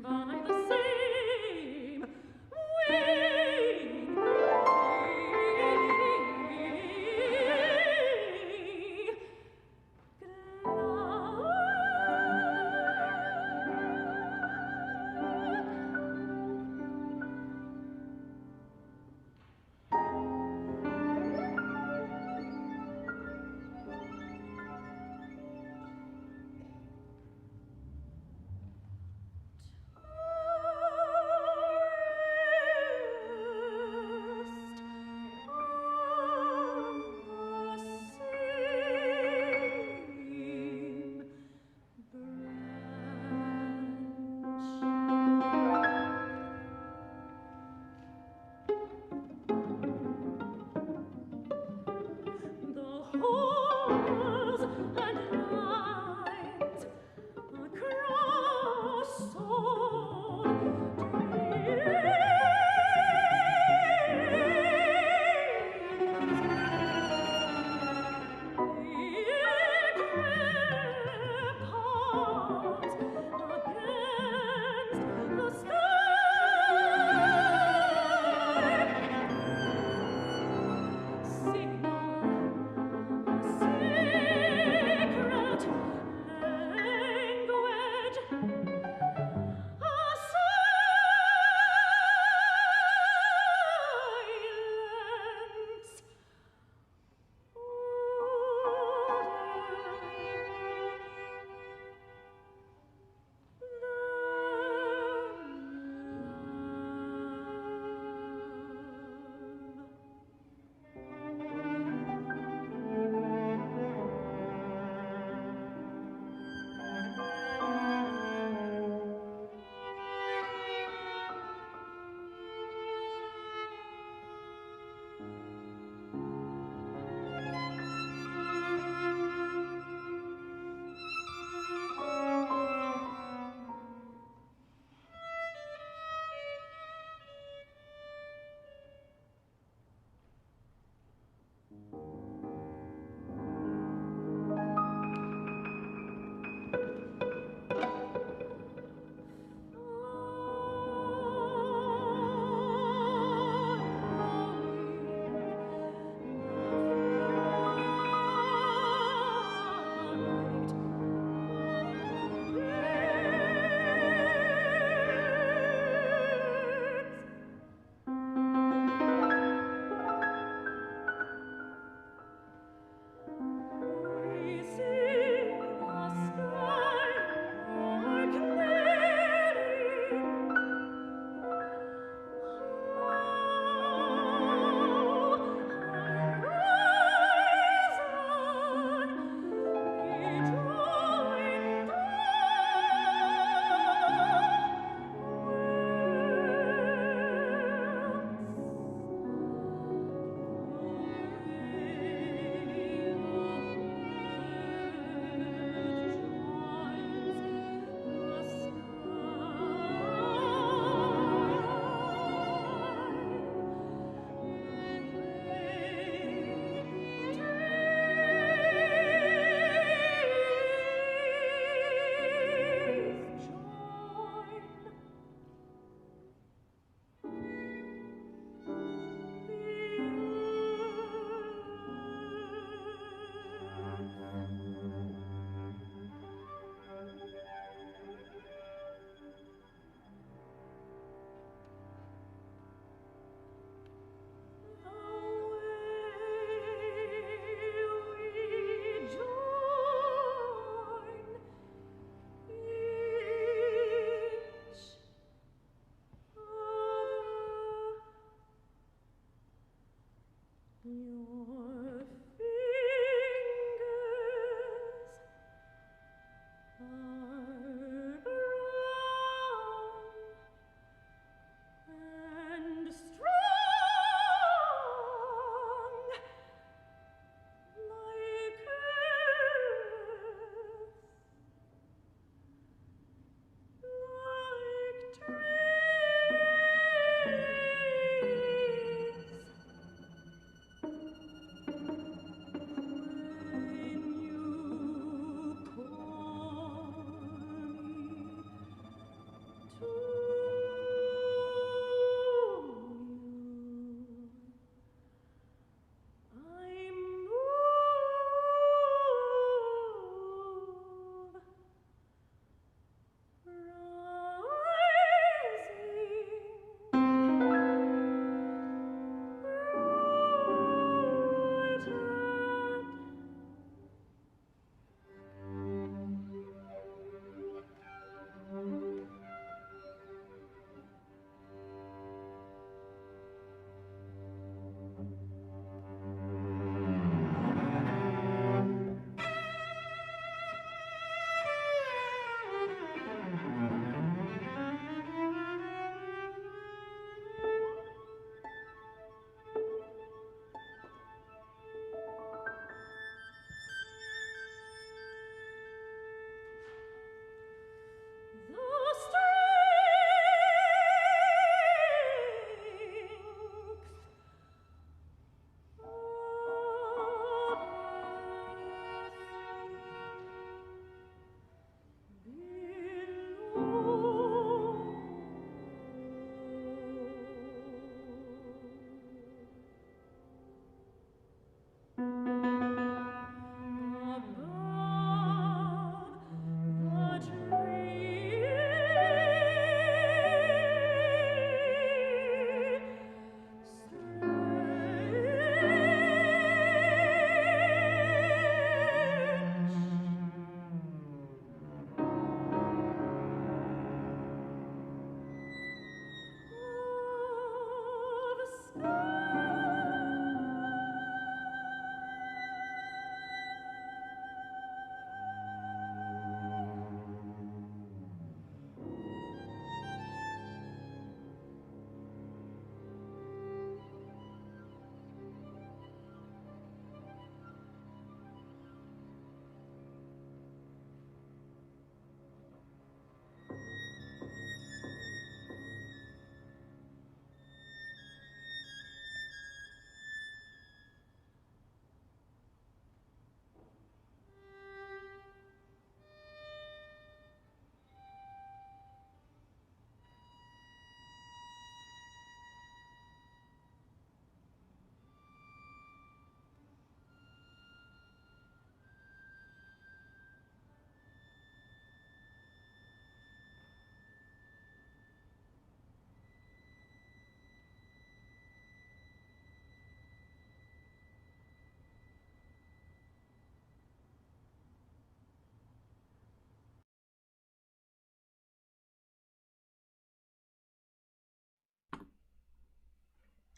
by the same wing.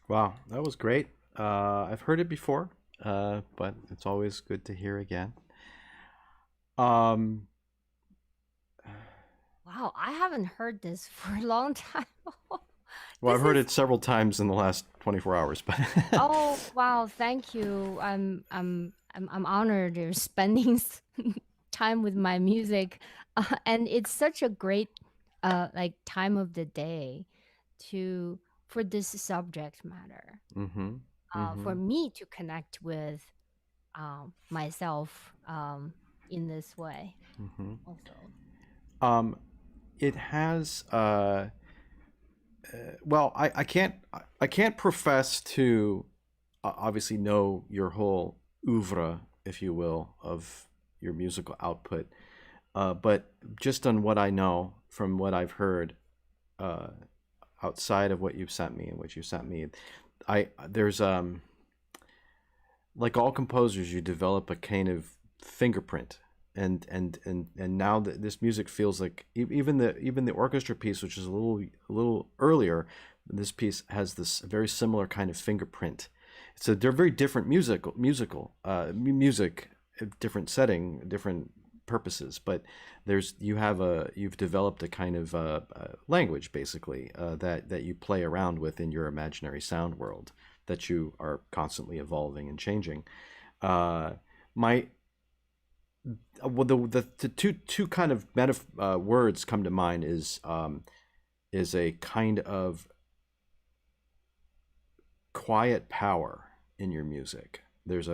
Wow, that was great. I've heard it before, but it's always good to hear again. Um, Wow, I haven't heard this for a long time. well, I've This heard is it several times in the last 24 hours, but oh wow, thank you. I'm honored you're spending time with my music, and it's such a great like time of the day to for this subject matter. mm-hmm, For mm-hmm, me to connect with myself in this way mm-hmm. also. Um, it has well, I can't profess to obviously know your whole oeuvre, if you will, of your musical output. But just on what I know from what I've heard, uh, outside of what you've sent me and what you sent me, I there's like all composers, you develop a kind of fingerprint, and now that this music feels like even the orchestra piece, which is a little earlier, this piece has this very similar kind of fingerprint. So they're very different music, different setting, different purposes, but you've developed a kind of language basically, that you play around with in your imaginary sound world that you are constantly evolving and changing. My well, the two kind of words come to mind is a kind of quiet power in your music. There's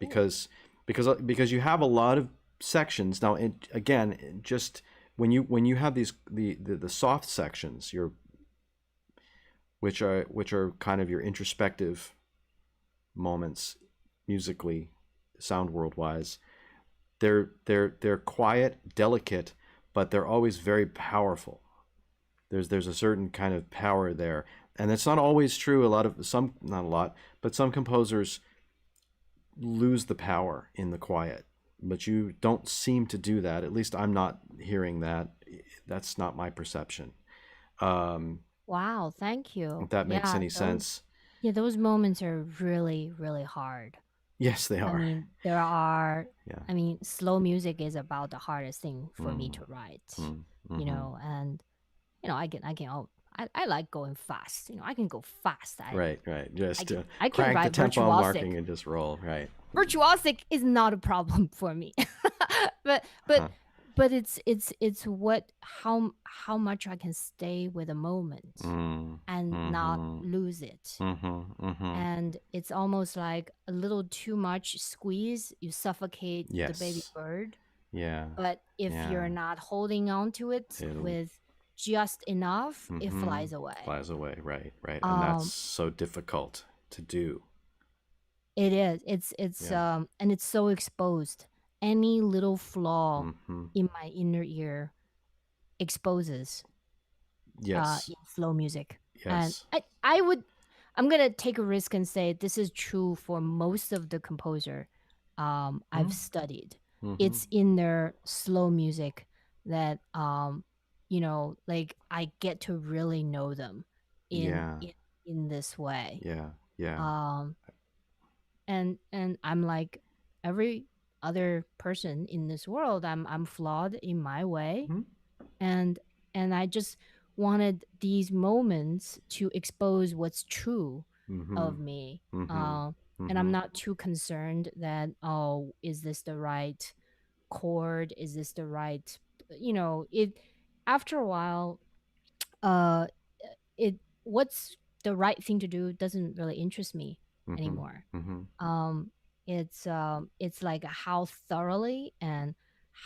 because you have a lot of sections now. Again, just when you have the soft sections, your which are kind of your introspective moments musically, sound world wise. They're quiet, delicate, but they're always very powerful. There's a certain kind of power there, and it's not always true. A lot of some not a lot, but some composers lose the power in the quiet. But you don't seem to do that. At least I'm not hearing that. That's not my perception. Um, Wow, thank you. if that makes Yeah, any sense. those moments are really, really hard. Yes, they I are. mean, there are, Yeah. I mean, slow music is about the hardest thing for me Mm, to write, mm, mm-hmm. and, I like going fast. I can go fast. Right, right. Just I can crank the write tempo virtuosic. marking and just roll. Right. Virtuosic is not a problem for me. but, but, Huh. but it's what, how much I can stay with a moment Mm, and not mm-hmm, lose it. mm-hmm, mm-hmm. And it's almost like a little too much squeeze, you suffocate the baby Yes. bird. Yeah. But if Yeah. you're not holding on to it It'll. with just enough, it Mm-hmm. flies away. Flies away. Right. Right. And that's Um, so difficult to do. it is. It's Yeah. and it's so exposed. Any little flaw Mm-hmm. in my inner ear exposes Yes. in slow music. And Yes. I'm gonna take a risk and say this is true for most of the composer I've studied. Mm-hmm. It's in their slow music that like I get to really know them in Yeah. in, in this way. Yeah. Yeah. Um and I'm like every other person in this world, I'm flawed in my way, Mm-hmm. and I just wanted these moments to expose what's true Mm-hmm. of me. Mm-hmm. And I'm Mm-hmm. not too concerned that, oh, is this the right chord, is this the right, it after a while, uh it what's the right thing to do doesn't really interest me Mm-hmm. anymore. Mm-hmm. um it's like how thoroughly and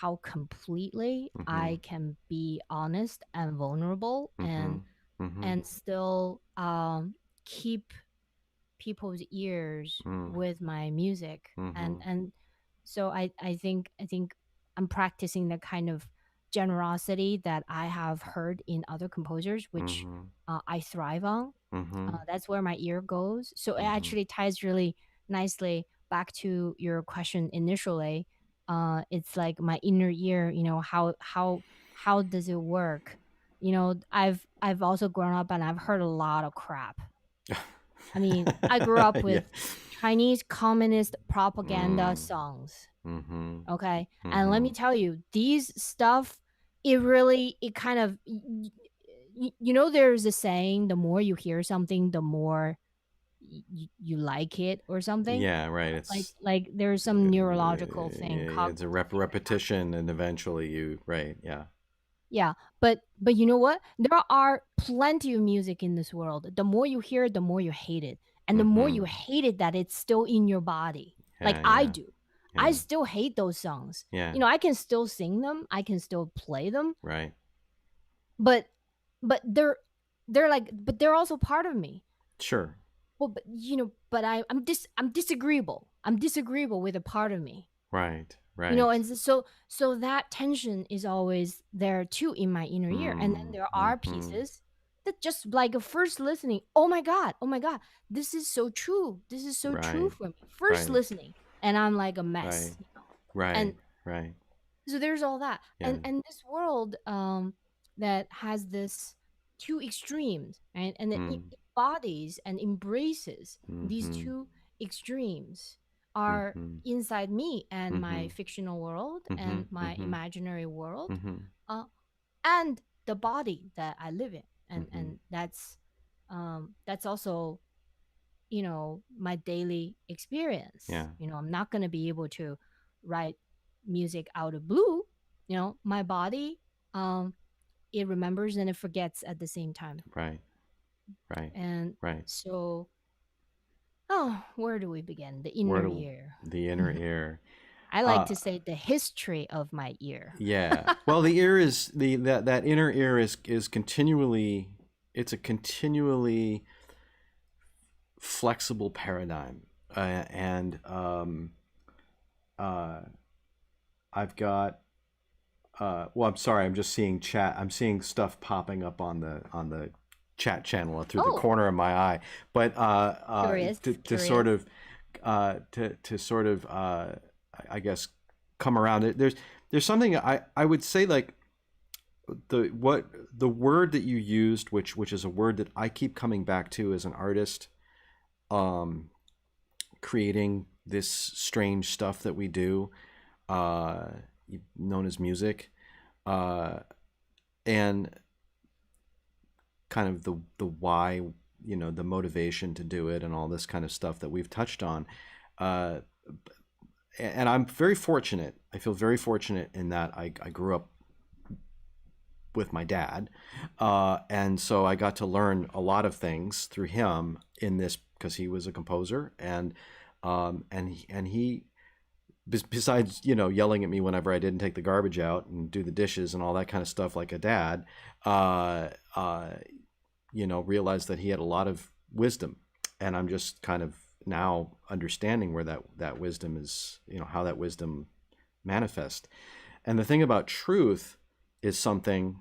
how completely Mm-hmm. I can be honest and vulnerable, Mm-hmm. Mm-hmm. and still keep people's ears with my music. Mm-hmm. And so I think I'm practicing the kind of generosity that I have heard in other composers, which Mm-hmm. I thrive on. Mm-hmm. That's where my ear goes. So it Mm-hmm. actually ties really nicely back to your question initially. It's like my inner ear. How does it work? I've also grown up and I've heard a lot of crap. I mean, I grew up Yeah. with Chinese communist propaganda Mm. songs. Mm-hmm. Okay. And let Mm-hmm. me tell you, these stuff, it kind of, there's a saying, the more you hear something, the more you like it or something. Yeah, right. Like, It's there's some neurological thing, yeah, it's a cognitive thing that happens. repetition, and eventually you right. Yeah. Yeah, but you know what? There are plenty of music in this world. The more you hear it, the more you hate it. And the more Mm-hmm. you hate it that it's still in your body. Like Yeah. I Yeah. do. I Yeah. still hate those songs. Yeah. I can still sing them, I can still play them, Right. but they're like but they're also part of me. Sure. Well, but I'm disagreeable. I'm disagreeable with a part of me. Right. Right. And so that tension is always there too in my inner ear. And then Mm. there are Mm-hmm. pieces that just like a first listening, oh my god, this is so true, this is so true Right. for me, first Right. listening, and I'm like a Right. mess. Right. And Right. so there's all that. Yeah. And this world that has this two extremes, right? And it Mm. embodies and embraces these Mm-hmm. two extremes are Mm-hmm. inside me and my Mm-hmm. fictional world Mm-hmm. and my Mm-hmm. imaginary world, Mm-hmm. uh, and the body that I live in. and Mm-hmm. and that's also my daily experience. Yeah. I'm not going to be able to write music out of blue. My body, um it remembers and it forgets at the same time. Right. Right. And Right. so, where do we begin? The Where inner do ear. the inner ear? I like Uh, to say the history of my ear. yeah. Well, the ear is that inner ear is continually. It's a continually flexible paradigm, and uh, I've got. Well, I'm sorry. I'm just seeing chat. I'm seeing stuff popping up on the chat channel through the Oh, corner of my eye. But curious, to curious. sort of to sort of I guess come around it. There's something I would say, like the word that you used, which is a word that I keep coming back to as an artist, um, creating this strange stuff that we do, uh, known as music, uh, and kind of the why, the motivation to do it, and all this kind of stuff that we've touched on. Uh, and I'm very fortunate. I feel very fortunate in that I grew up with my dad, and so I got to learn a lot of things through him in this, because he was a composer, and he besides yelling at me whenever I didn't take the garbage out and do the dishes and all that kind of stuff like a dad, uh, uh, realized that he had a lot of wisdom, and I'm just kind of now understanding where that wisdom is, how that wisdom manifests. And the thing about truth is something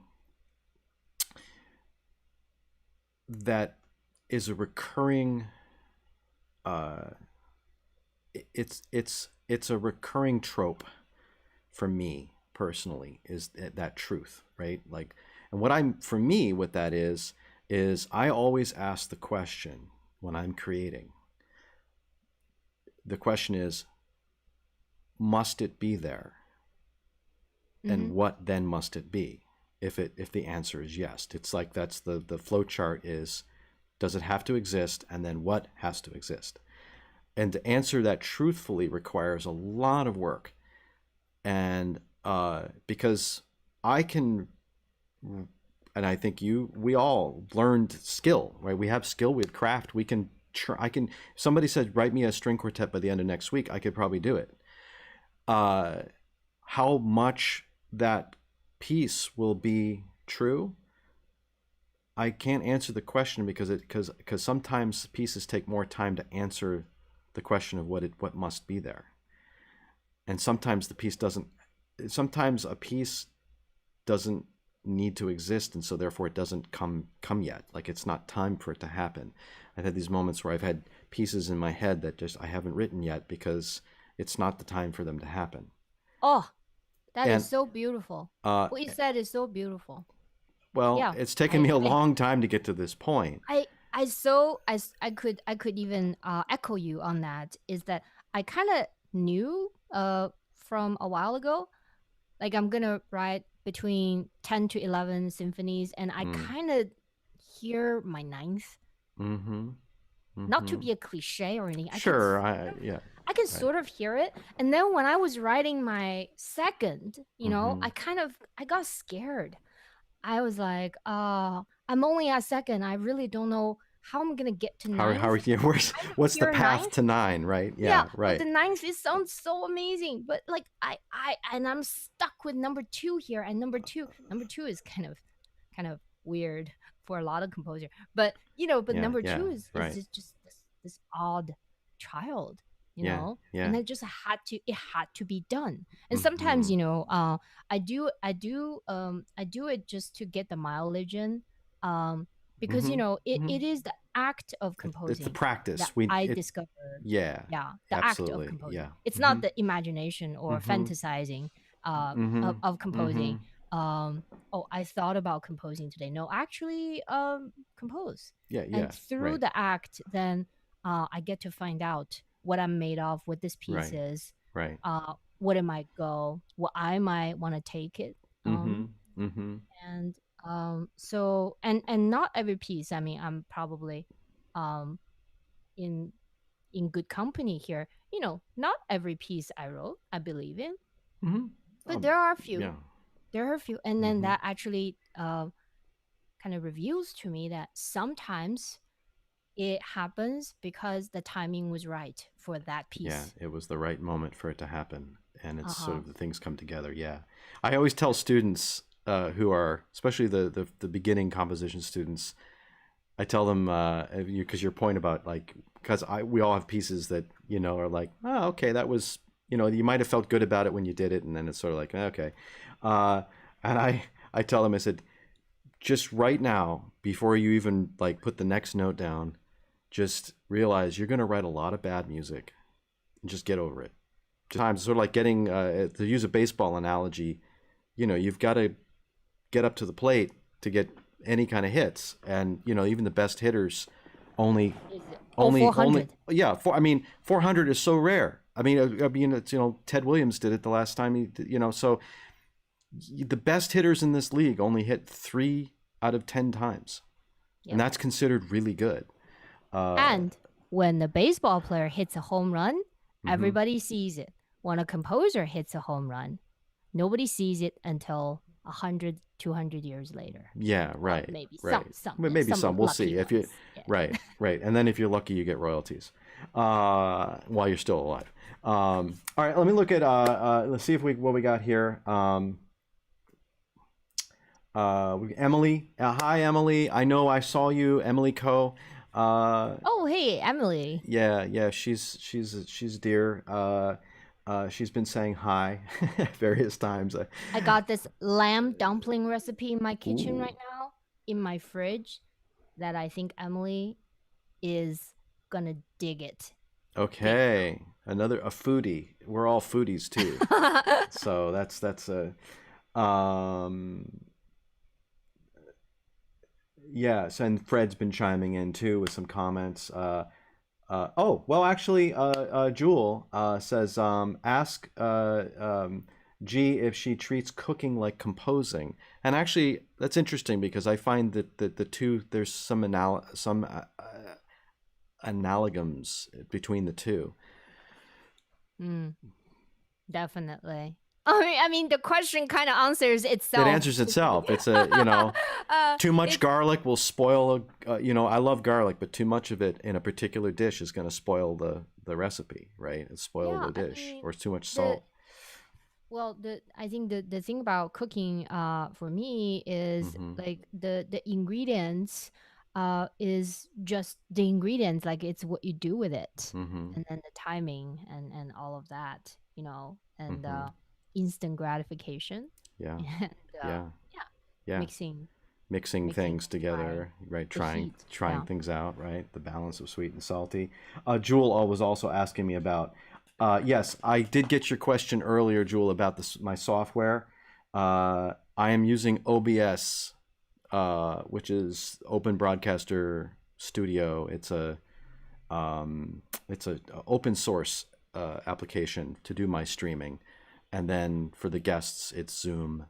that is a recurring uh, it's a recurring trope for me personally, is that truth, right? Like, and for me, what that is I always ask the question when I'm creating. The question is, must it be there? And what then must it be? If the answer is yes, it's like that's the flow chart is, does it have to exist, and then what has to exist? And to answer that truthfully requires a lot of work, and because I can, and I think we all learned skill, right? We have skill with craft. We can I can. Somebody said, write me a string quartet by the end of next week. I could probably do it. How much that piece will be true, I can't answer the question, because sometimes pieces take more time to answer the question of what must be there, and sometimes the piece doesn't. Sometimes a piece doesn't need to exist, and so therefore it doesn't come yet. Like, it's not time for it to happen. I've had these moments where I've had pieces in my head that just I haven't written yet because it's not the time for them to happen. Oh, that And is so beautiful. What you said is so beautiful. well, Yeah, it's taken me a long time to get to this point. I could even echo you on that. Is that I kind of knew from a while ago, like I'm gonna write between 10 to 11 symphonies, and I kind of hear my ninth. Mm-hmm. Not to be a cliche or anything. Sure. I can sort of hear it. And then when I was writing my second, you know, I got scared. I was like, I'm only at second. I really don't know how I'm gonna get to ninth. How what's the path to 9, right? Yeah, right. But the ninth, it sounds so amazing. But like I'm stuck with number 2 here, and number two is kind of weird for a lot of composer. But number 2 is just this odd child, you know. And it just had to be done. And sometimes I do it just to get the mileage in, because it is the act of composing. It's the practice I discovered. The absolutely. act of composing. It's not the imagination or fantasizing of composing. I thought about composing today. No, actually compose. And through the act, then I get to find out what I'm made of, what this piece is, what it might go, what I might want to take it. And so and not every piece, I mean, I'm probably in good company here. Not every piece I wrote I believe in, but there are a few. There are a few, and then that actually kind of reveals to me that sometimes it happens because the timing was right for that piece. Yeah, it was the right moment for it to happen, and it's sort of the things come together. Yeah, I always tell students who are, especially the beginning composition students, I tell them, because your point about because we all have pieces that are like, oh, okay, that was, you might have felt good about it when you did it, and then it's sort of like, okay. And I tell them, I said, just right now, before you even put the next note down, just realize you're going to write a lot of bad music, and just get over it. Sometimes, sort of like getting, to use a baseball analogy, you've got to get up to the plate to get any kind of hits, and even the best hitters only 400. 400 is so rare. I mean, it's, Ted Williams did it the last time he, so the best hitters in this league only hit 3 out of 10 times, and that's considered really good. And when the baseball player hits a home run, everybody sees it. When a composer hits a home run, nobody sees it until 100, 200 years later. Yeah, right. Well, maybe some. Maybe some. We'll see. Ones. If you right. And then if you're lucky, you get royalties while you're still alive. All right. Let me look at. Let's see what we got here. Emily. Hi, Emily. I know I saw you, Emily Coe. Oh, hey, Emily. Yeah. She's dear. She's been saying hi various times. I got this lamb dumpling recipe in my kitchen right now, in my fridge, that I think Emily is gonna dig it. Okay, a foodie. We're all foodies too. So that's a yes, and Fred's been chiming in too with some comments. Actually, Jewel says, ask G if she treats cooking like composing. And actually, that's interesting, because I find that the two, there's some analogams between the two. Definitely. I mean, the question kind of answers itself. It answers itself. It's too much garlic will spoil I love garlic, but too much of it in a particular dish is going to spoil the recipe, right? It spoil the dish, or too much salt. I think the thing about cooking for me is like the ingredients is just the ingredients, like it's what you do with it, and then the timing and all of that, and instant gratification. Mixing things together, right? Trying things out, right? The balance of sweet and salty. Jewel was also asking me about. Yes, I did get your question earlier, Jewel, about my software. I am using OBS, which is Open Broadcaster studio. It's a open source application to do my streaming, and then for the guests it's Zoom.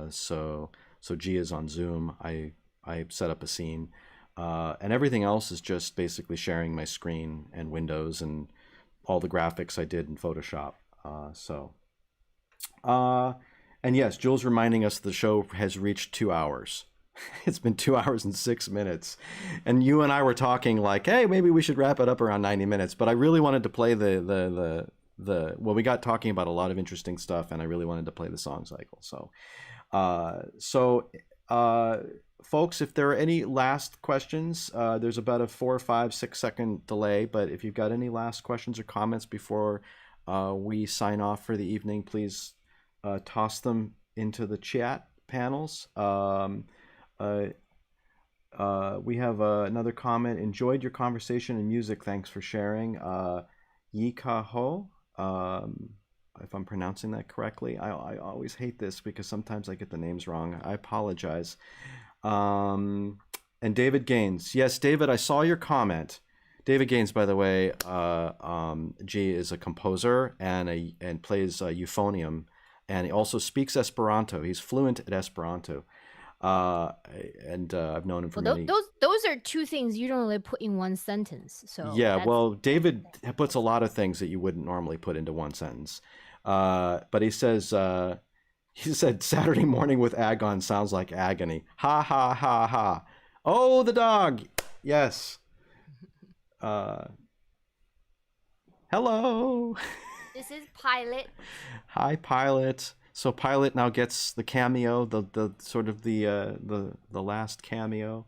So Jie is on Zoom. I set up a scene, and everything else is just basically sharing my screen and windows and all the graphics I did in Photoshop. And yes, Jules reminding us the show has reached 2 hours. It's been 2 hours and 6 minutes. And you and I were talking like, hey, maybe we should wrap it up around 90 minutes. But I really wanted to play well, we got talking about a lot of interesting stuff, and I really wanted to play the song cycle. So, folks, if there are any last questions, there's about a 4, 5, 6 second delay. But if you've got any last questions or comments before we sign off for the evening, please toss them into the chat panels. We have another comment. Enjoyed your conversation and music. Thanks for sharing. Yi Ka Ho, if I'm pronouncing that correctly. I always hate this because sometimes I get the names wrong. I apologize. And David Gaines. Yes, David, I saw your comment. David Gaines, by the way, Jie is a composer and plays euphonium, and he also speaks Esperanto. He's fluent at Esperanto. I've known him for many. Those are two things you don't really put in one sentence. So yeah, well, David puts a lot of things that you wouldn't normally put into one sentence. But he says he said Saturday morning with Agon sounds like agony. Ha ha ha ha. Oh, the dog. Yes. Hello. This is Pilot. Hi, Pilot. So Pilot now gets the cameo, the sort of the last cameo.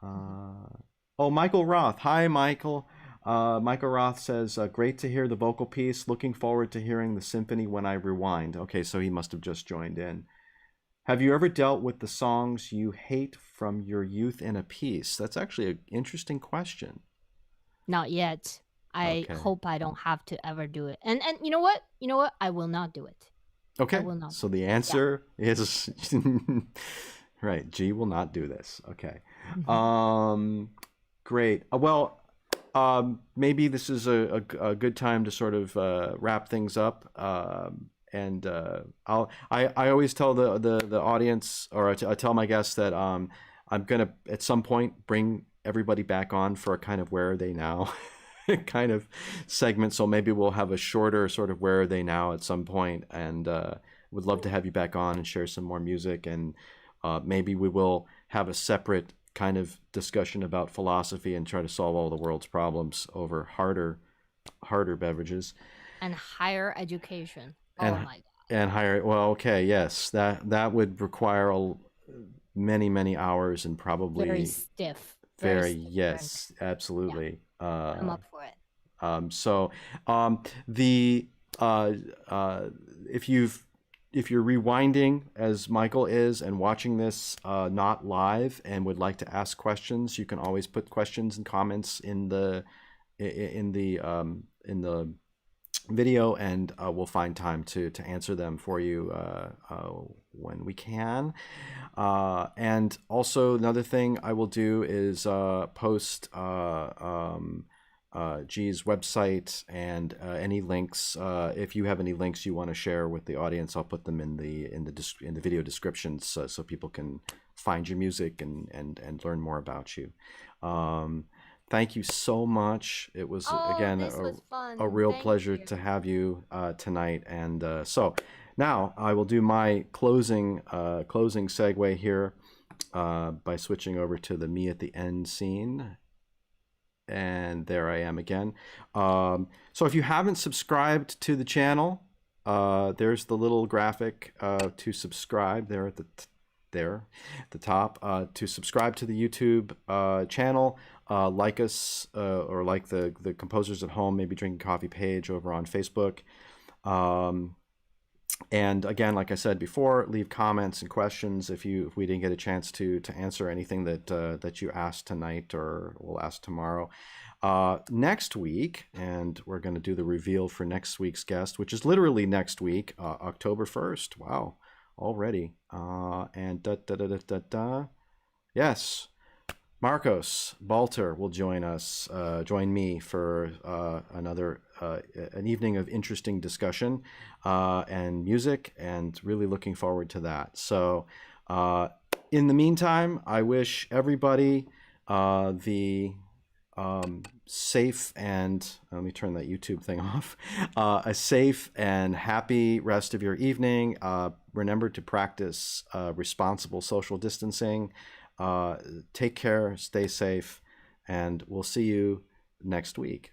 Oh, Michael Roth. Hi, Michael. Michael Roth says, great to hear the vocal piece. Looking forward to hearing the symphony when I rewind. Okay, so he must have just joined in. Have you ever dealt with the songs you hate from your youth in a piece? That's actually an interesting question. Not yet. I hope I don't have to ever do it. And you know what? I will not do it. Okay. So the answer is right. Jie will not do this. Okay. Great. Well, maybe this is a good time to sort of wrap things up. I always tell the audience, or I tell my guests that I'm gonna at some point bring everybody back on for a kind of Where Are They Now kind of segment. So maybe we'll have a shorter sort of Where Are They Now at some point, and would love to have you back on and share some more music, and maybe we will have a separate kind of discussion about philosophy and try to solve all the world's problems over harder beverages and higher education. And, oh my God. And higher. Well, okay, yes, that would require many hours and probably very stiff. Yes, absolutely. Yeah. I'm up for it. If you're rewinding as Michael is and watching this not live and would like to ask questions, you can always put questions and comments in the video, and we'll find time to answer them for you when we can. And also another thing I will do is post Jie's website and any links. If you have any links you want to share with the audience, I'll put them in the video descriptions so people can find your music and learn more about you. Thank you so much. It was again a real pleasure to have you tonight. And so now I will do my closing segue here by switching over to the me at the end scene. And there I am again. So if you haven't subscribed to the channel, there's the little graphic to subscribe there at the top. To subscribe to the YouTube channel, like us or like the Composers at Home Maybe Drinking Coffee page over on Facebook. And again, like I said before, leave comments and questions if we didn't get a chance to answer anything that you asked tonight or we'll ask tomorrow. Next week, and we're going to do the reveal for next week's guest, which is literally next week, October 1st. Wow, already. And yes, Marcos Balter will join me for another an evening of interesting discussion and music, and really looking forward to that. So, in the meantime, I wish everybody the safe and let me turn that YouTube thing off. A safe and happy rest of your evening. Remember to practice responsible social distancing. Take care, stay safe, and we'll see you next week.